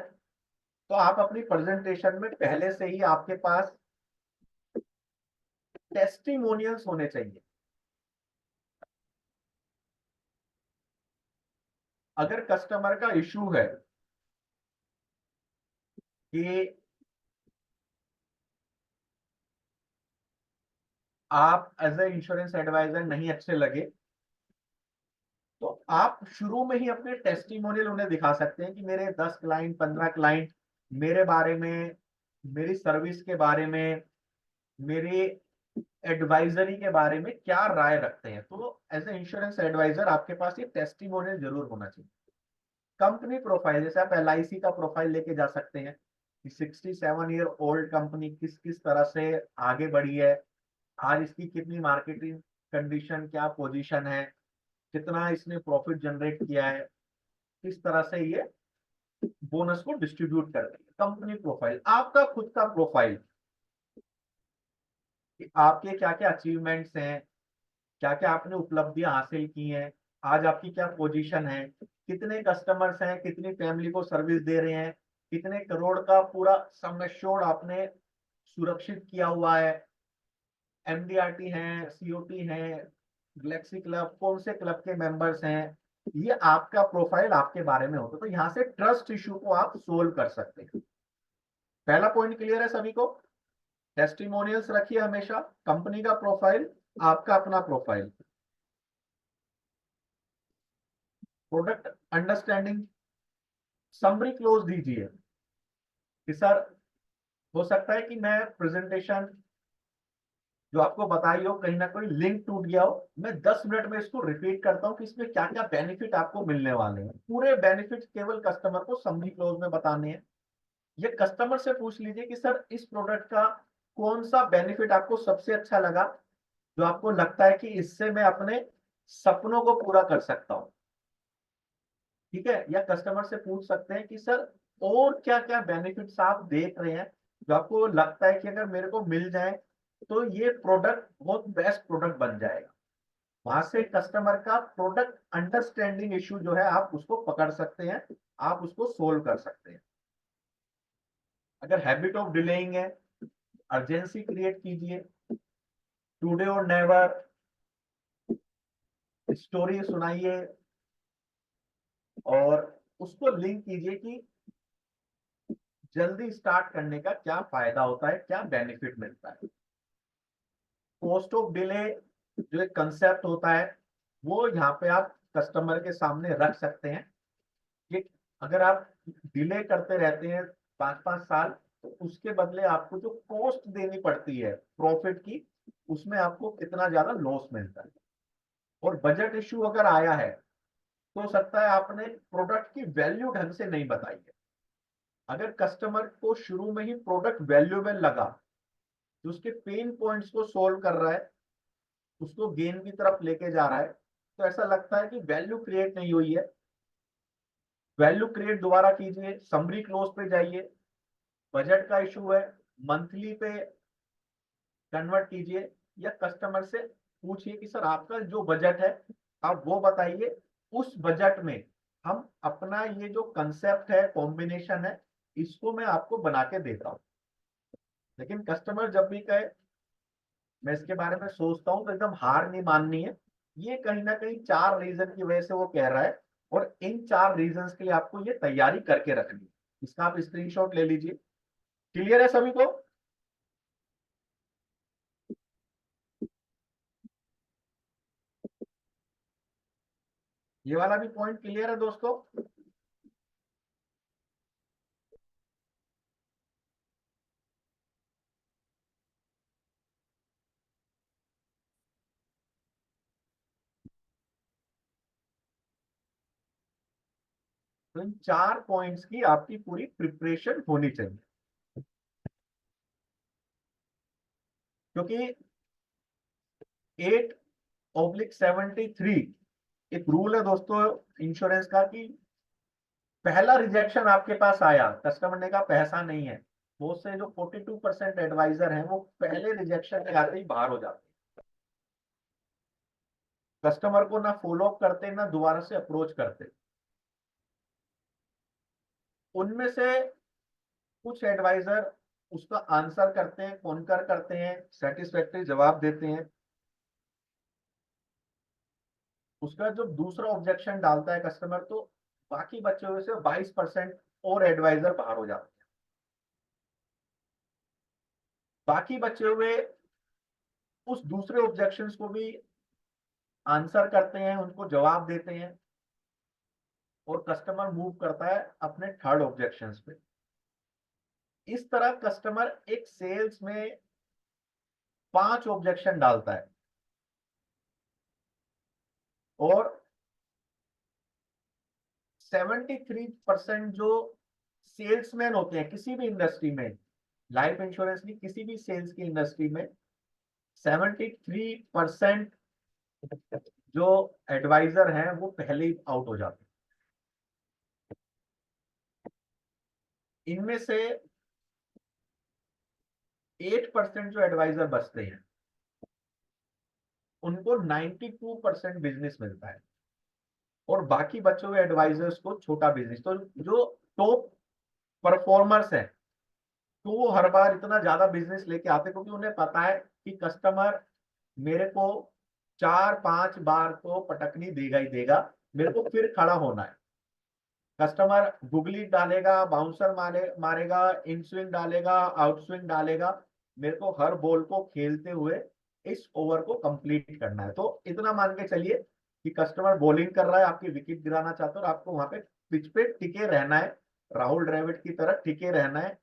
तो आप अपनी प्रेजेंटेशन में पहले से ही आपके पास टेस्टिमोनियल्स होने चाहिए। अगर कस्टमर का इशू है कि आप एज ए इंश्योरेंस एडवाइजर नहीं अच्छे लगे, तो आप शुरू में ही अपने टेस्टिमोनियल उन्हें दिखा सकते हैं कि मेरे 10 क्लाइंट 15 क्लाइंट मेरे बारे में, मेरी सर्विस के बारे में, मेरे एडवाइजरी के बारे में क्या राय रखते हैं। तो एज ए इंश्योरेंस एडवाइजर आपके पास ये टेस्टिमोनियल जरूर होना चाहिए। कंपनी प्रोफाइल, जैसे आप LIC का प्रोफाइल लेके जा सकते हैं कि 67 ईयर ओल्ड कंपनी किस किस तरह से आगे बढ़ी है, आज इसकी कितनी मार्केटिंग कंडीशन, क्या पोजीशन है, कितना इसने प्रॉफिट जनरेट किया है, किस तरह से ये बोनस को डिस्ट्रीब्यूट कर रही है। कंपनी प्रोफाइल, आपका खुद का प्रोफाइल कि आपके क्या क्या अचीवमेंट्स हैं, क्या क्या आपने उपलब्धियां हासिल की हैं, आज आपकी क्या पोजीशन है, कितने कस्टमर्स हैं, कितनी फैमिली को सर्विस दे रहे हैं, कितने करोड़ का पूरा सम एश्योर्ड आपने सुरक्षित किया हुआ है, MDRT हैं, COT हैं, गैलेक्सी क्लब, कौन से क्लब के मेंबर्स हैं, ये आपका प्रोफाइल आपके बारे में होता है। तो यहाँ से ट्रस्ट इशू को आप सोल्व कर सकते हैं। पहला पॉइंट क्लियर है सभी को? टेस्टिमोनियल्स रखिए हमेशा, कंपनी का प्रोफाइल, आपका अपना profile, product understanding, summary close दीजिए कि सर हो सकता है कि मैं प्रेजेंटेशन जो आपको बताई हो कहीं ना कोई लिंक टूट गया हो, मैं 10 मिनट में इसको रिपीट करता हूँ कि इसमें क्या क्या बेनिफिट आपको मिलने वाले हैं। पूरे बेनिफिट केवल कस्टमर को समरी क्लोज में बताने हैं। ये कस्टमर से पूछ लीजिए कि सर इस प्रोडक्ट का कौन सा बेनिफिट आपको सबसे अच्छा लगा, जो आपको लगता है कि इससे मैं अपने सपनों को पूरा कर सकता हूँ। ठीक है, या कस्टमर से पूछ सकते हैं कि सर और क्या क्या बेनिफिट्स आप देख रहे हैं जो आपको लगता है कि अगर मेरे को मिल जाए तो ये प्रोडक्ट बहुत बेस्ट प्रोडक्ट बन जाएगा। वहां से कस्टमर का प्रोडक्ट अंडरस्टैंडिंग इश्यू जो है आप उसको पकड़ सकते हैं, आप उसको सोल्व कर सकते हैं। अगर हैबिट ऑफ डिलेइंग है, अर्जेंसी क्रिएट कीजिए, टुडे और नेवर, स्टोरी सुनाइए और उसको लिंक कीजिए कि जल्दी स्टार्ट करने का क्या फायदा होता है, क्या बेनिफिट मिलता है। कॉस्ट ऑफ डिले जो एक कंसेप्ट होता है वो यहाँ पे आप कस्टमर के सामने रख सकते हैं कि अगर आप डिले करते रहते हैं 5-5 साल, तो उसके बदले आपको जो कॉस्ट देनी पड़ती है प्रॉफिट की, उसमें आपको कितना ज्यादा लॉस मिलता है। और बजट इश्यू अगर आया है तो हो सकता है आपने प्रोडक्ट की वैल्यू ढंग से नहीं बताई है। अगर कस्टमर को शुरू में ही प्रोडक्ट वैल्यूएबल लगा, जो उसके पेन पॉइंट्स को सोल्व कर रहा है, उसको गेन की तरफ लेके जा रहा है, तो ऐसा लगता है कि वैल्यू क्रिएट नहीं हुई है। वैल्यू क्रिएट दोबारा कीजिए, समरी क्लोज पे जाइए, बजट का इशू है, मंथली पे कन्वर्ट कीजिए, या कस्टमर से पूछिए कि सर आपका जो बजट है आप वो बताइए, उस बजट में हम अपना ये जो कंसेप्ट है, कॉम्बिनेशन है, इसको मैं आपको बना के देता हूँ। लेकिन कस्टमर जब भी कहे मैं इसके बारे में सोचता हूँ, तो एकदम हार नहीं माननी है। ये कहीं ना कहीं 4 रीजन की वजह से वो कह रहा है, और इन 4 रीजन के लिए आपको ये तैयारी करके रखनी है। इसका आप स्क्रीनशॉट ले लीजिए। क्लियर है सभी को? ये वाला भी पॉइंट क्लियर है दोस्तों? तो इन 4 पॉइंट्स की आपकी पूरी प्रिपरेशन होनी चाहिए, क्योंकि 8/73 एक रूल है दोस्तों इंश्योरेंस का कि पहला रिजेक्शन आपके पास आया, कस्टमर ने कहा पैसा नहीं है, वो से जो 42% एडवाइजर हैं वो पहले रिजेक्शन के आते ही बाहर हो जाते हैं। कस्टमर को ना फॉलो अप करते ना दोबारा से अप्रोच करते। उनमें से कुछ एडवाइजर उसका आंसर करते हैं, कॉन्कर करते हैं, सेटिस्फैक्टरी जवाब देते हैं। उसका जो दूसरा ऑब्जेक्शन डालता है कस्टमर, तो बाकी बचे हुए से 22% और एडवाइजर बाहर हो जाते हैं। बाकी बचे हुए उस दूसरे ऑब्जेक्शंस को भी आंसर करते हैं, उनको जवाब देते हैं, और कस्टमर मूव करता है अपने थर्ड ऑब्जेक्शंस पे। इस तरह कस्टमर एक सेल्स में 5 ऑब्जेक्शन डालता है, और 73% जो सेल्समैन होते हैं किसी भी इंडस्ट्री में, लाइफ इंश्योरेंस की किसी भी सेल्स की इंडस्ट्री में, 73% जो एडवाइजर हैं वो पहले ही आउट हो जाते हैं। इनमें से 8% जो एडवाइजर बचते हैं उनको 92% बिजनेस मिलता है, और बाकी बचे हुए एडवाइजर्स को छोटा बिजनेस। तो जो टॉप परफॉर्मर्स हैं, तो वो हर बार इतना ज्यादा बिजनेस लेके आते, क्योंकि उन्हें पता है कि कस्टमर मेरे को 4-5 बार तो पटकनी देगा ही देगा, मेरे को फिर खड़ा होना है। कस्टमर गुगली डालेगा, बाउंसर मारेगा, इन स्विंग डालेगा, आउट स्विंग डालेगा, मेरे को हर बॉल को खेलते हुए इस ओवर को कंप्लीट करना है। तो इतना मान के चलिए कि कस्टमर बॉलिंग कर रहा है, आपकी विकेट गिराना चाहते हो, और आपको वहां पे पिच पे टिके रहना है, राहुल द्रविड़ की तरह टिके रहना है।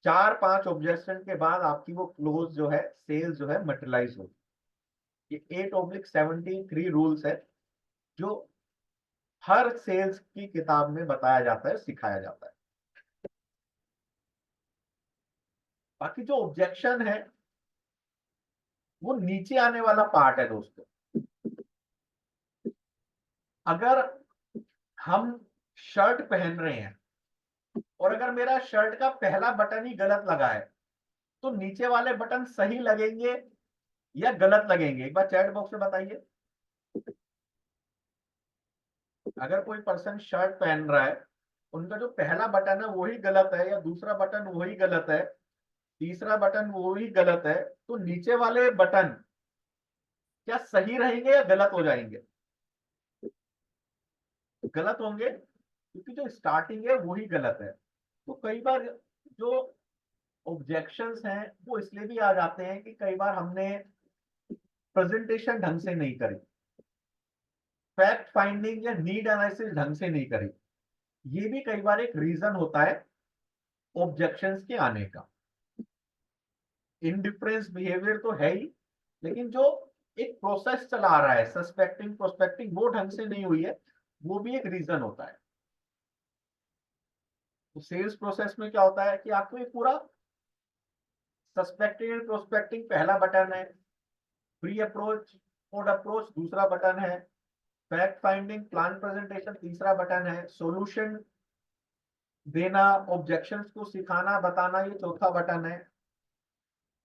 4-5 ऑब्जेक्शन के बाद आपकी वो क्लोज जो है, सेल्स जो है, मटेरियलाइज होगी। ये 8/73 रूल्स है जो हर सेल्स की किताब में बताया जाता है, सिखाया जाता है। बाकी जो ऑब्जेक्शन है वो नीचे आने वाला पार्ट है दोस्तों। अगर हम शर्ट पहन रहे हैं, और अगर मेरा शर्ट का पहला बटन ही गलत लगा है, तो नीचे वाले बटन सही लगेंगे या गलत लगेंगे? एक बार चैट बॉक्स में बताइए। अगर कोई पर्सन शर्ट पहन रहा है, उनका जो पहला बटन है वही गलत है, या दूसरा बटन वही गलत है, तीसरा बटन वही गलत है, तो नीचे वाले बटन क्या सही रहेंगे या गलत हो जाएंगे? गलत होंगे, क्योंकि जो स्टार्टिंग है वही गलत है। तो कई बार जो ऑब्जेक्शंस हैं वो इसलिए भी आ जाते हैं कि कई बार हमने प्रेजेंटेशन ढंग से नहीं करी, फैक्ट फाइंडिंग या नीड एनालिसिस ढंग से नहीं करी। ये भी कई बार एक रीजन होता है ऑब्जेक्शंस के आने का। इनडिफरेंस बिहेवियर तो है ही, लेकिन जो एक प्रोसेस चला आ रहा है, सस्पेक्टिंग प्रोस्पेक्टिंग, वो ढंग से नहीं हुई है, वो भी एक रीजन होता है। तो सेल्स प्रोसेस में क्या होता है कि आपको एक पूरा सस्पेक्टिंग एंड प्रोस्पेक्टिंग पहला बटन है, प्री अप्रोच कोड अप्रोच दूसरा बटन है, फैक्ट फाइंडिंग प्लान प्रेजेंटेशन तीसरा बटन है, सॉल्यूशन देना, ऑब्जेक्शंस को सिखाना बताना ये चौथा बटन है।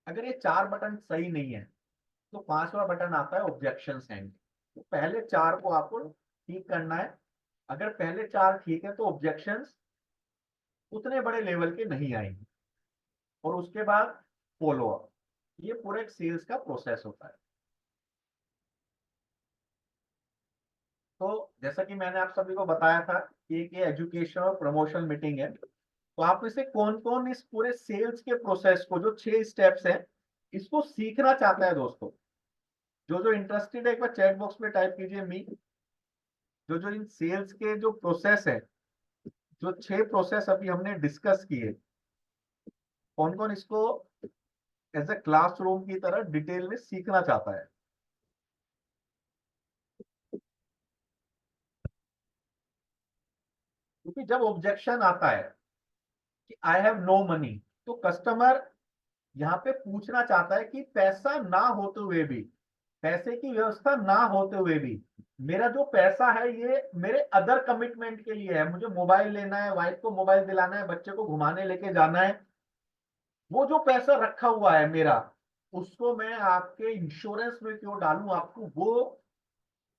अगर ये 4 बटन सही नहीं है, तो 5वां बटन आता है ऑब्जेक्शन हैंड। तो पहले 4 को आपको ठीक करना है। अगर पहले 4 ठीक है तो ऑब्जेक्शंस उतने बड़े लेवल के नहीं आएंगे, और उसके बाद फॉलो अप। ये पूरा एक सेल्स का प्रोसेस होता है। तो जैसा कि मैंने आप सभी को बताया था कि एक ये एजुकेशन और प्रमोशन मीटिंग है, तो आप में से कौन कौन इस पूरे सेल्स के प्रोसेस को, जो 6 स्टेप्स हैं, इसको सीखना चाहता है दोस्तों? जो जो इंटरेस्टेड है एक बार चैट बॉक्स में टाइप कीजिए मी। जो जो इन सेल्स के जो प्रोसेस है, जो 6 प्रोसेस अभी हमने डिस्कस किए, कौन कौन इसको एज ए क्लासरूम की तरह डिटेल में सीखना चाहता है? क्योंकि जब ऑब्जेक्शन आता है कि आई हैव नो मनी, तो कस्टमर यहाँ पे पूछना चाहता है कि पैसा ना होते हुए भी, पैसे की व्यवस्था ना होते हुए भी, मेरा जो पैसा है ये मेरे अदर कमिटमेंट के लिए है, मुझे मोबाइल लेना है, वाइफ को मोबाइल दिलाना है, बच्चे को घुमाने लेके जाना है, वो जो पैसा रखा हुआ है मेरा, उसको मैं आपके इंश्योरेंस में क्यों डालूं, आपको वो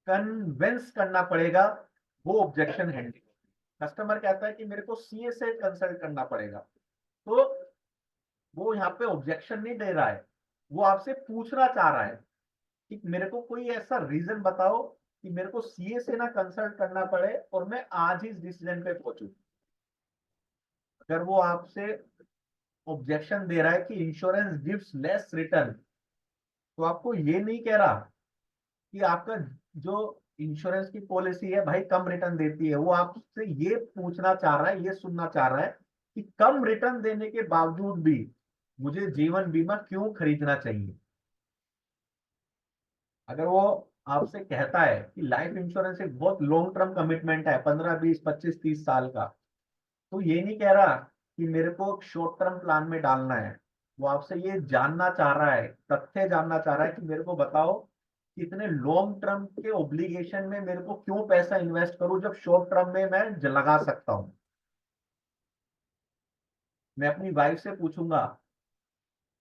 कन्विंस करना पड़ेगा। वो ऑब्जेक्शन हैंडलिंग। कस्टमर कहता है कि मेरे को सीए से कंसल्ट करना पड़ेगा, तो वो यहाँ पे ऑब्जेक्शन नहीं दे रहा है, वो आपसे पूछना चाह रहा है कि मेरे को कोई ऐसा रीजन बताओ कि मेरे को सीए से ना कंसल्ट करना पड़े और मैं आज ही इस डिसीजन पे पहुंचू। अगर वो आपसे ऑब्जेक्शन दे रहा है कि इंश्योरेंस गिव्स लेस रिटर्न, तो आपको ये नहीं कह रहा कि आपका जो इंश्योरेंस की पॉलिसी है भाई कम रिटर्न देती है। वो आपसे ये पूछना चाह रहा है, ये सुनना चाह रहा है कि कम रिटर्न देने के बावजूद भी मुझे जीवन बीमा क्यों खरीदना चाहिए। अगर वो आपसे कहता है कि लाइफ इंश्योरेंस एक बहुत लॉन्ग टर्म कमिटमेंट है, 15 20 25 30 साल का, तो ये नहीं कह रहा कि मेरे को शॉर्ट टर्म प्लान में डालना है। वो आपसे ये जानना चाह रहा है, तथ्य जानना चाह रहा है कि मेरे को बताओ कि इतने लॉन्ग टर्म के ओब्लिगेशन में मेरे को क्यों पैसा इन्वेस्ट करूं जब शॉर्ट टर्म में मैं लगा सकता हूं। मैं अपनी वाइफ से पूछूंगा।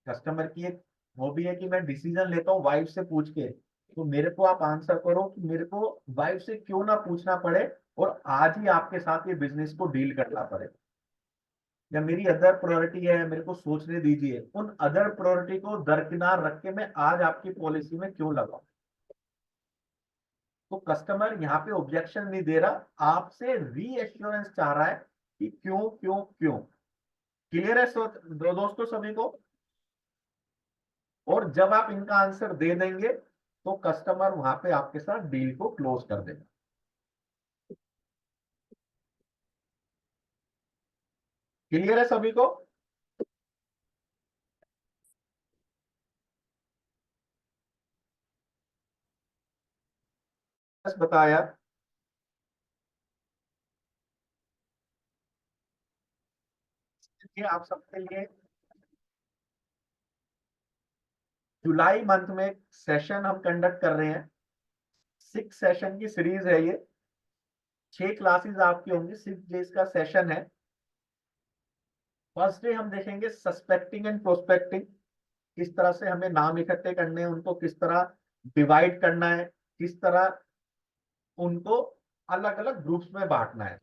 कस्टमर की एक हॉबी है कि मैं डिसीजन लेता हूँ वाइफ से पूछ के, तो मेरे को आप आंसर करो कि मेरे को वाइफ से क्यों ना पूछना पड़े और आज ही आपके साथ ये बिजनेस को डील करना पड़े। या मेरी अदर प्रायोरिटी है, मेरे को सोचने दीजिए, उन अदर प्रायोरिटी को दरकिनार रख के मैं आज आपकी पॉलिसी में क्यों लगाऊं। तो कस्टमर यहाँ पे ऑब्जेक्शन नहीं दे रहा, आपसे रीएश्योरेंस चाह रहा है कि क्यों क्यों क्यों। क्लियर है दोस्तों सभी को। और जब आप इनका आंसर दे देंगे तो कस्टमर वहां पे आपके साथ डील को क्लोज कर देगा। क्लियर है सभी को। बस बताया। ये आप सबके लिए जुलाई मंथ में एक सेशन हम कंडक्ट कर रहे हैं। 6 सेशन की सीरीज है ये। 6 क्लासेस आपकी होंगी, 6 डेज का सेशन है। फर्स्ट डे हम देखेंगे सस्पेक्टिंग एंड प्रोस्पेक्टिंग। किस तरह से हमें नाम इकट्ठे करने हैं, उनको किस तरह डिवाइड करना है, किस तरह उनको अलग अलग ग्रुप्स में बांटना है।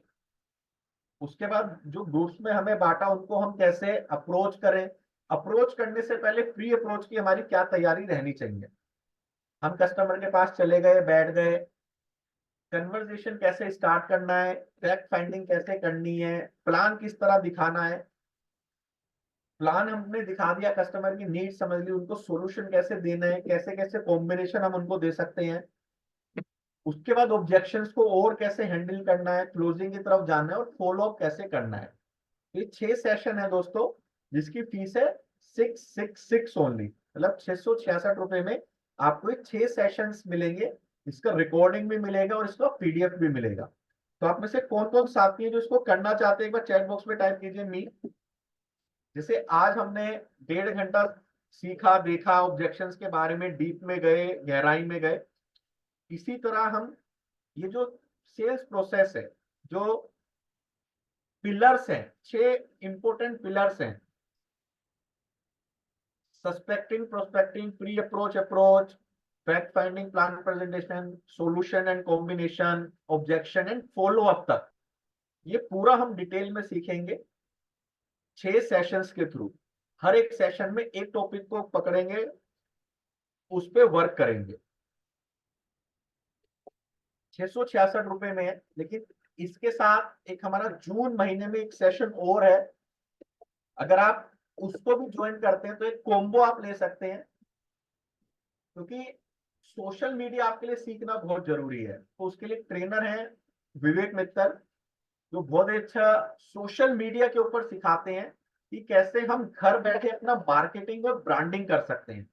उसके बाद जो ग्रुप्स में हमें बांटा उनको हम कैसे अप्रोच करें। अप्रोच करने से पहले प्री अप्रोच की हमारी क्या तैयारी रहनी चाहिए। हम कस्टमर के पास चले गए, बैठ गए, कन्वर्सेशन कैसे स्टार्ट करना है, फैक्ट फाइंडिंग कैसे करनी है, प्लान किस तरह दिखाना है। प्लान हमने दिखा दिया, कस्टमर की नीड समझ ली, उनको सॉल्यूशन कैसे देना है, कैसे कैसे कॉम्बिनेशन हम उनको दे सकते हैं। उसके बाद ऑब्जेक्शंस को और कैसे हैंडल करना है, क्लोजिंग की तरफ जाना है और फॉलो अप कैसे करना है। ये 6 सेशन है दोस्तों, जिसकी फीस है 666 ओनली, मतलब 666 रुपए में आपको ये 6 सेशंस मिलेंगे। इसका रिकॉर्डिंग भी मिलेगा और इसका पीडीएफ भी मिलेगा। तो आप में से कौन कौन साथी है जो इसको करना चाहते हैं, एक बार चैट बॉक्स में टाइप कीजिए मी। जैसे आज हमने 1.5 घंटा सीखा, देखा, ऑब्जेक्शंस के बारे में डीप में गए, गहराई में गए। इसी तरह हम ये जो सेल्स प्रोसेस है, जो पिलर्स हैं, 6 इंपोर्टेंट पिलर्स हैं, suspecting, prospecting, pre approach, approach, fact finding, plan presentation, solution and combination, objection and follow up तक, ये पूरा हम डिटेल में सीखेंगे 6 सेशंस के थ्रू। हर एक सेशन में एक टॉपिक को पकड़ेंगे, उस पर वर्क करेंगे। 666 रुपए में है, लेकिन इसके साथ एक हमारा जून महीने में एक सेशन और है। अगर आप उसको भी ज्वाइन करते हैं तो एक कॉम्बो आप ले सकते हैं, क्योंकि सोशल मीडिया आपके लिए सीखना बहुत जरूरी है। तो उसके लिए ट्रेनर हैं विवेक मित्तल, जो बहुत अच्छा सोशल मीडिया के ऊपर सिखाते हैं कि कैसे हम घर बैठे अपना मार्केटिंग और ब्रांडिंग कर सकते हैं।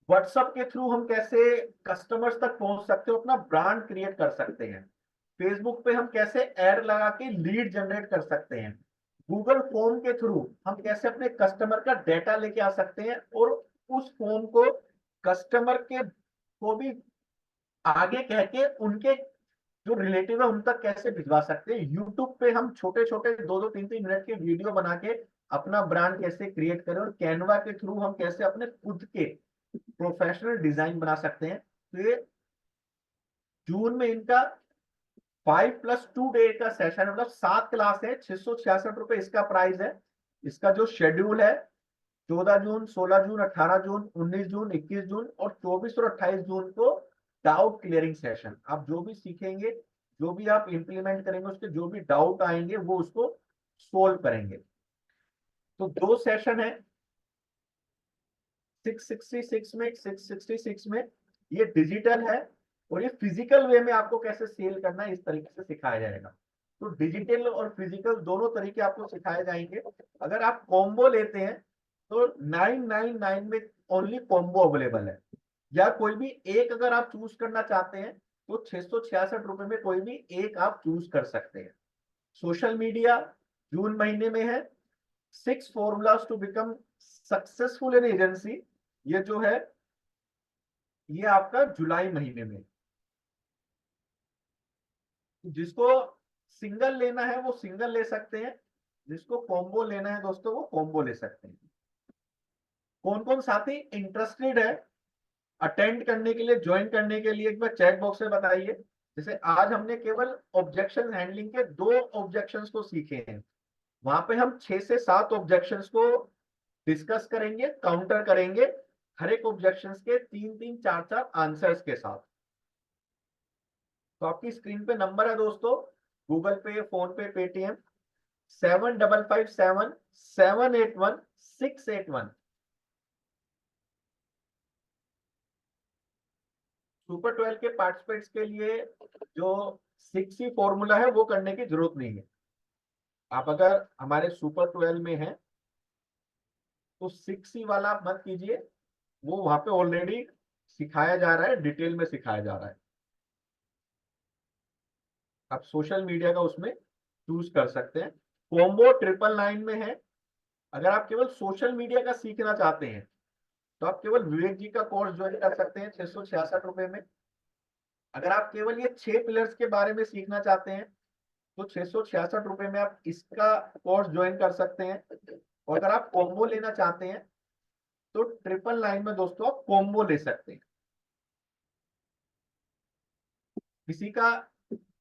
व्हाट्सएप के थ्रू हम कैसे कस्टमर्स तक पहुंच सकते हो, अपना ब्रांड क्रिएट कर सकते हैं। फेसबुक पे हम कैसे एड लगा के लीड जनरेट कर सकते हैं। गूगल फॉर्म के थ्रू हम कैसे अपने कस्टमर का डेटा लेके आ सकते हैं और उस फॉर्म को कस्टमर के को भी आगे कह के उनके जो रिलेटिव है उन तक कैसे भिजवा सकते हैं। यूट्यूब पे हम छोटे छोटे 2 2 3 3 मिनट के वीडियो बना के अपना ब्रांड कैसे क्रिएट करें और कैनवा के थ्रू हम कैसे अपने खुद के प्रोफेशनल डिजाइन बना सकते हैं। तो ये जून में इनका 5+2 डे का सेशन, मतलब 7 क्लास है, 666 रुपए इसका प्राइस है। इसका जो शेड्यूल है 14 जून, 16 जून, 18 जून, 19 जून, 21 जून और 24 और 28 जून को डाउट क्लियरिंग सेशन। आप जो भी सीखेंगे, जो भी आप इंप्लीमेंट करेंगे, उसके जो भी डाउट आएंगे वो उसको सोल्व करेंगे। तो 2 सेशन है 666 में ये डिजिटल है, और ये फिजिकल वे में आपको कैसे सेल करना है इस तरीके से सिखाया जाएगा। तो डिजिटल और फिजिकल दोनों तरीके आपको सिखाए जाएंगे। अगर आप कॉम्बो लेते हैं तो 999 में ओनली कॉम्बो अवेलेबल है, या कोई भी एक अगर आप चूज करना चाहते हैं तो 666 रुपए में कोई भी एक आप चूज कर सकते हैं। सोशल मीडिया जून महीने में है। 6 formulas to become successful in agency, ये जो है ये आपका जुलाई महीने में। जिसको सिंगल लेना है वो सिंगल ले सकते हैं, जिसको कॉम्बो लेना है दोस्तों वो कॉम्बो ले सकते हैं। कौन कौन साथी इंटरेस्टेड है अटेंड करने के लिए, ज्वाइन करने के लिए, एक बार चैट बॉक्स में बताइए। जैसे आज हमने केवल ऑब्जेक्शन हैंडलिंग के 2 ऑब्जेक्शंस को सीखे हैं, वहां पे हम 6 से 7 ऑब्जेक्शंस को डिस्कस करेंगे, काउंटर करेंगे, हर एक ऑब्जेक्शंस के 3-3, 4-4 आंसर्स के साथ। तो आपकी स्क्रीन पे नंबर है दोस्तों, गूगल पे, फोन पे, पेटीएम, 7557781681। सुपर 12 के पार्टिसिपेंट्स के लिए जो 6C फॉर्मूला है वो करने की जरूरत नहीं है। आप अगर हमारे सुपर 12 में हैं तो 6C वाला आप मत कीजिए, वो वहां पे ऑलरेडी सिखाया जा रहा है, डिटेल में सिखाया जा रहा है। आप सोशल मीडिया का उसमें चूज कर सकते हैं। कॉम्बो 999 में है। अगर आप केवल सोशल मीडिया का सीखना चाहते हैं तो आप केवल विवेक जी का कोर्स ज्वाइन कर सकते हैं 666 रुपए में। अगर आप केवल ये 6 पिलर्स के बारे में सीखना चाहते हैं तो 666 रुपए में आप इसका कोर्स ज्वाइन कर सकते हैं। और अगर आप कॉम्बो लेना चाहते हैं तो 999 में दोस्तों आप कॉम्बो ले सकते हैं। किसी का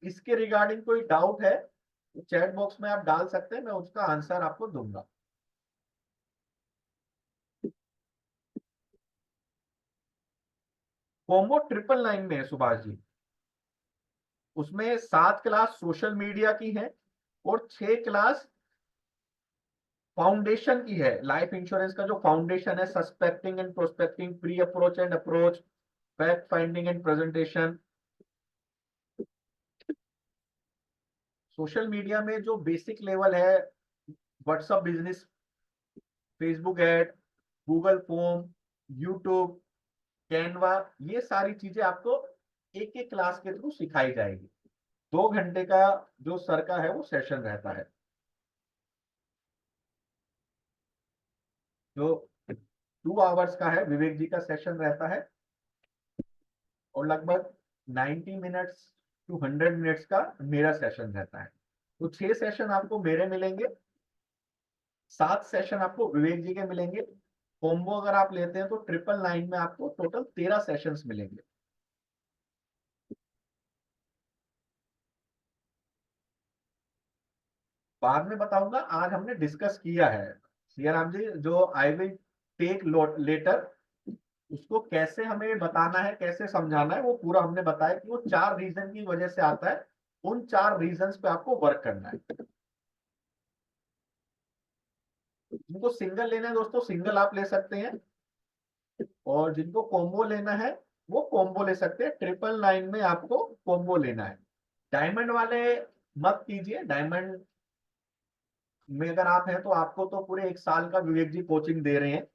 इसके रिगार्डिंग कोई डाउट है तो चैट बॉक्स में आप डाल सकते हैं, मैं उसका आंसर आपको दूंगा। कॉम्बो 999 में है सुभाष जी, उसमें 7 क्लास सोशल मीडिया की है और 6 क्लास फाउंडेशन की है। लाइफ इंश्योरेंस का जो फाउंडेशन है, suspecting and prospecting, pre approach and approach, fact finding and presentation. Social media में जो बेसिक लेवल है, WhatsApp business, Facebook ad, Google form, YouTube, Canva, ये सारी चीजें आपको एक एक क्लास के थ्रू सिखाई जाएगी। 2 घंटे का जो सर का है वो सेशन रहता है। जो 2 आवर्स का है विवेक जी का सेशन रहता है, और लगभग 90 मिनट्स टू 100 मिनट्स का मेरा सेशन रहता है। तो 6 सेशन आपको मेरे मिलेंगे, 7 सेशन आपको विवेक जी के मिलेंगे। कॉम्बो अगर आप लेते हैं तो 999 में आपको टोटल 13 सेशंस मिलेंगे। बाद में बताऊंगा, आज हमने डिस्कस किया है सियाराम जी, जो आई विल टेक लेटर, उसको कैसे हमें बताना है, कैसे समझाना है, वो पूरा हमने बताया कि वो 4 रीजन की वजह से आता है। उन 4 रीजन पे आपको वर्क करना है। जिनको सिंगल लेना है दोस्तों सिंगल आप ले सकते हैं, और जिनको कॉम्बो लेना है वो कॉम्बो ले सकते हैं। 999 में आपको कॉम्बो लेना है। डायमंड वाले मत कीजिए। डायमंड में अगर आप हैं तो आपको तो पूरे 1 साल का विवेक जी कोचिंग दे रहे हैं,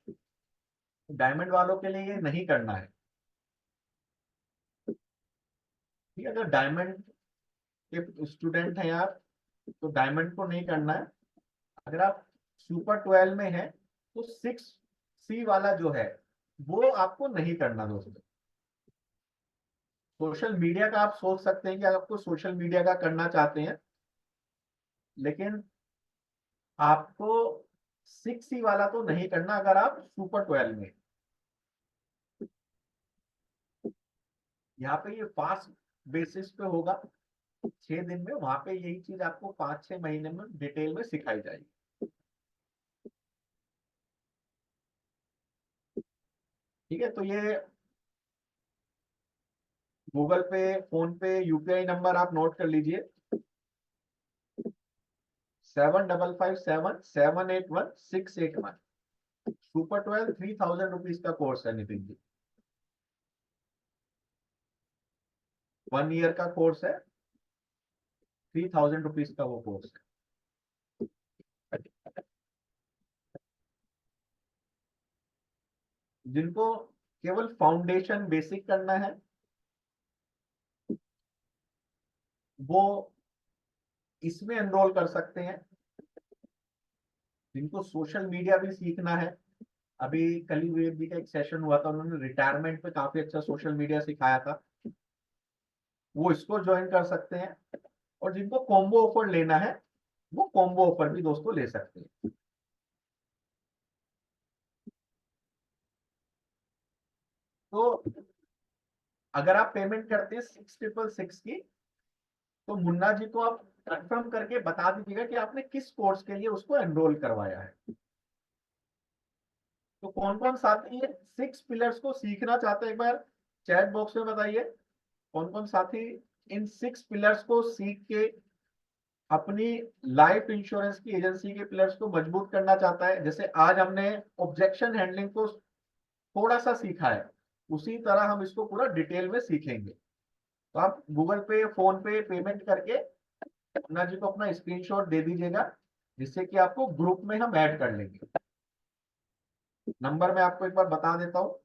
डायमंड वालों के लिए ये नहीं करना है। ठीक है, अगर डायमंड के स्टूडेंट हैं आप तो डायमंड को नहीं करना है। अगर आप सुपर 12 में हैं तो 6C वाला जो है वो आपको नहीं करना दोस्तों। सोशल मीडिया का आप सोच सकते हैं कि आपको सोशल मीडिया का करना चाहते हैं, लेकिन आपको 6 ही वाला तो नहीं करना अगर आप सुपर 12 में। यहाँ पे ये फास्ट बेसिस पे होगा 6 दिन में, वहां पे यही चीज आपको 5-6 महीने में डिटेल में सिखाई जाएगी। ठीक है, तो ये गूगल पे, फोन पे, यूपीआई नंबर आप नोट कर लीजिए, 7557781681। सुपर 12 ₹3000 का कोर्स है नितिन जी, 1 ईयर का कोर्स है, ₹3000 का वो कोर्स है। जिनको केवल फाउंडेशन बेसिक करना है वो इसमें एनरोल कर सकते हैं। जिनको सोशल मीडिया भी सीखना है, अभी कल ही विवेक जी का एक सेशन हुआ था, उन्होंने रिटायरमेंट पे काफी अच्छा सोशल मीडिया सिखाया था, वो इसको ज्वाइन कर सकते हैं। और जिनको कॉम्बो ऑफर लेना है वो कॉम्बो ऑफर भी दोस्तों ले सकते हैं। तो अगर आप पेमेंट करते हैं 6666 की, तो मुन्ना जी को आप कंफर्म करके बता दीजिएगा कि आपने किस कोर्स के लिए उसको एनरोल करवाया है। तो कौन कौन साथी ये 6 पिलर्स को सीखना चाहते हैं, एक बार चैट बॉक्स में बताइए। कौन कौन साथी इन 6 पिलर्स को सीख के अपनी लाइफ इंश्योरेंस की एजेंसी के पिलर्स को मजबूत करना चाहता है। जैसे आज हमने ऑब्जेक्शन हैंडलिंग को थोड़ा सा सीखा है, उसी तरह हम इसको पूरा डिटेल में सीखेंगे। तो आप गूगल पे, फोन पे पेमेंट करके मुन्ना जी को अपना स्क्रीनशॉट दे दीजिएगा, जिससे कि आपको ग्रुप में हम ऐड कर लेंगे। नंबर मैं आपको एक बार बता देता हूँ,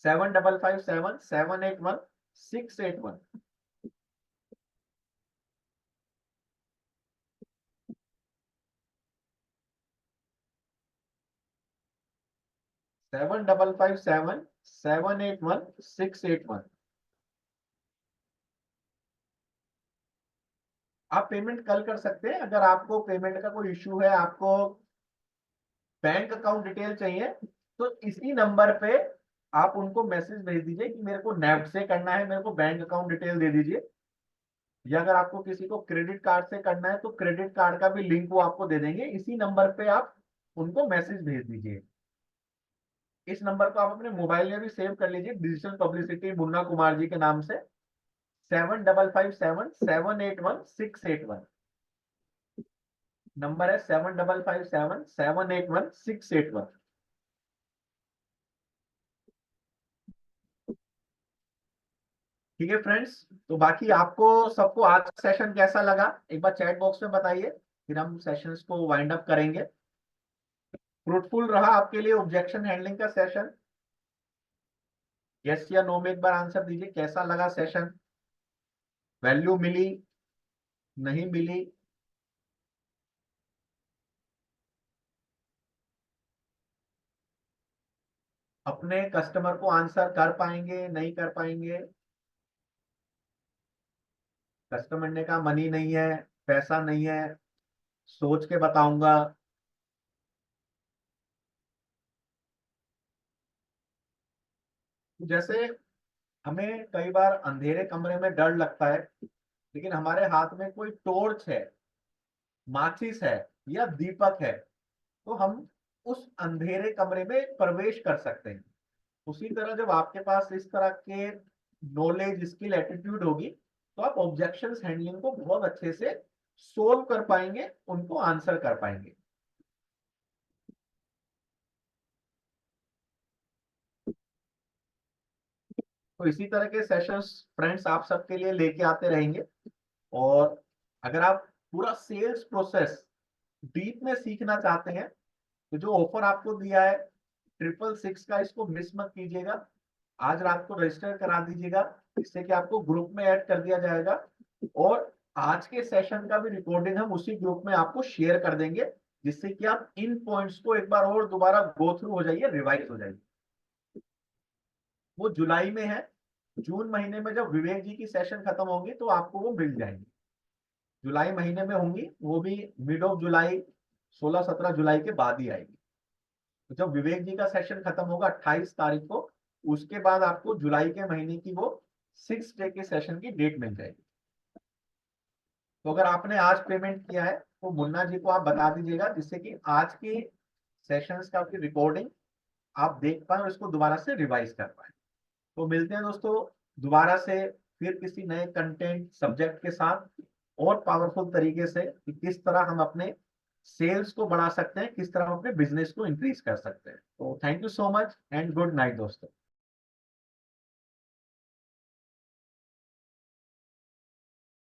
7557781681। 7557781681। आप पेमेंट कल कर सकते हैं। अगर आपको पेमेंट का कोई इश्यू है, आपको बैंक अकाउंट डिटेल चाहिए, तो इसी नंबर पे आप उनको मैसेज भेज दीजिए कि मेरे को नेफ्ट से करना है, मेरे को बैंक अकाउंट डिटेल दे दीजिए। या अगर आपको किसी को क्रेडिट कार्ड से करना है तो क्रेडिट कार्ड का भी लिंक वो आपको दे देंगे। इसी नंबर पे आप उनको मैसेज भेज दीजिए। इस नंबर को आप अपने मोबाइल में भी सेव कर लीजिए, डिजिटल पब्लिसिटी मुन्ना कुमार जी के नाम से, 7557781681। नंबर है 7557781681। ठीक है फ्रेंड्स, तो बाकी आपको सबको आज का सेशन कैसा लगा एक बार चैट बॉक्स में बताइए, फिर हम सेशंस को वाइंड अप करेंगे। फ्रूटफुल रहा आपके लिए ऑब्जेक्शन हैंडलिंग का सेशन? यस या नो में एक बार आंसर दीजिए, कैसा लगा सेशन? वैल्यू मिली, नहीं मिली? अपने कस्टमर को आंसर कर पाएंगे, नहीं कर पाएंगे? कस्टमर ने कहा मनी नहीं है, पैसा नहीं है, सोच के बताऊंगा। जैसे हमें कई बार अंधेरे कमरे में डर लगता है, लेकिन हमारे हाथ में कोई टॉर्च है, माचिस है या दीपक है, तो हम उस अंधेरे कमरे में प्रवेश कर सकते हैं। उसी तरह जब आपके पास इस तरह के नॉलेज, स्किल, एटीट्यूड होगी, तो आप ऑब्जेक्शंस हैंडलिंग को बहुत अच्छे से सोल्व कर पाएंगे, उनको आंसर कर पाएंगे। तो इसी तरह के सेशंस फ्रेंड्स आप सबके लिए लेके आते रहेंगे। और अगर आप पूरा सेल्स प्रोसेस डीप में सीखना चाहते हैं, तो जो ऑफर आपको दिया है 666 का, इसको मिस मत कीजिएगा। आज रात को रजिस्टर करा दीजिएगा, जिससे कि आपको ग्रुप में ऐड कर दिया जाएगा। और आज के सेशन का भी रिकॉर्डिंग हम उसी ग्रुप में आपको शेयर कर देंगे, जिससे कि आप इन पॉइंट्स को एक बार और दोबारा गो थ्रू हो जाइए, रिवाइज हो जाइए। वो जुलाई में है, जून महीने में जब विवेक जी की सेशन खत्म होंगी तो आपको वो मिल जाएंगी। जुलाई महीने में होंगी, वो भी मिड ऑफ जुलाई, 16-17 जुलाई के बाद ही आएगी। तो जब विवेक जी का सेशन खत्म होगा 28 तारीख को, उसके बाद आपको जुलाई के महीने की वो 6 डे के सेशन की डेट मिल जाएगी। तो अगर आपने आज पेमेंट किया है तो मुन्ना जी को आप बता दीजिएगा, जिससे कि आज के सेशंस का की रिकॉर्डिंग आप देख पाए और इसको दोबारा से रिवाइज कर पाए। तो मिलते हैं दोस्तों दोबारा से फिर किसी नए कंटेंट सब्जेक्ट के साथ, और पावरफुल तरीके से कि किस तरह हम अपने सेल्स को बढ़ा सकते हैं, किस तरह हम अपने बिजनेस को इंक्रीज कर सकते हैं। तो thank you so much and good night दोस्तों।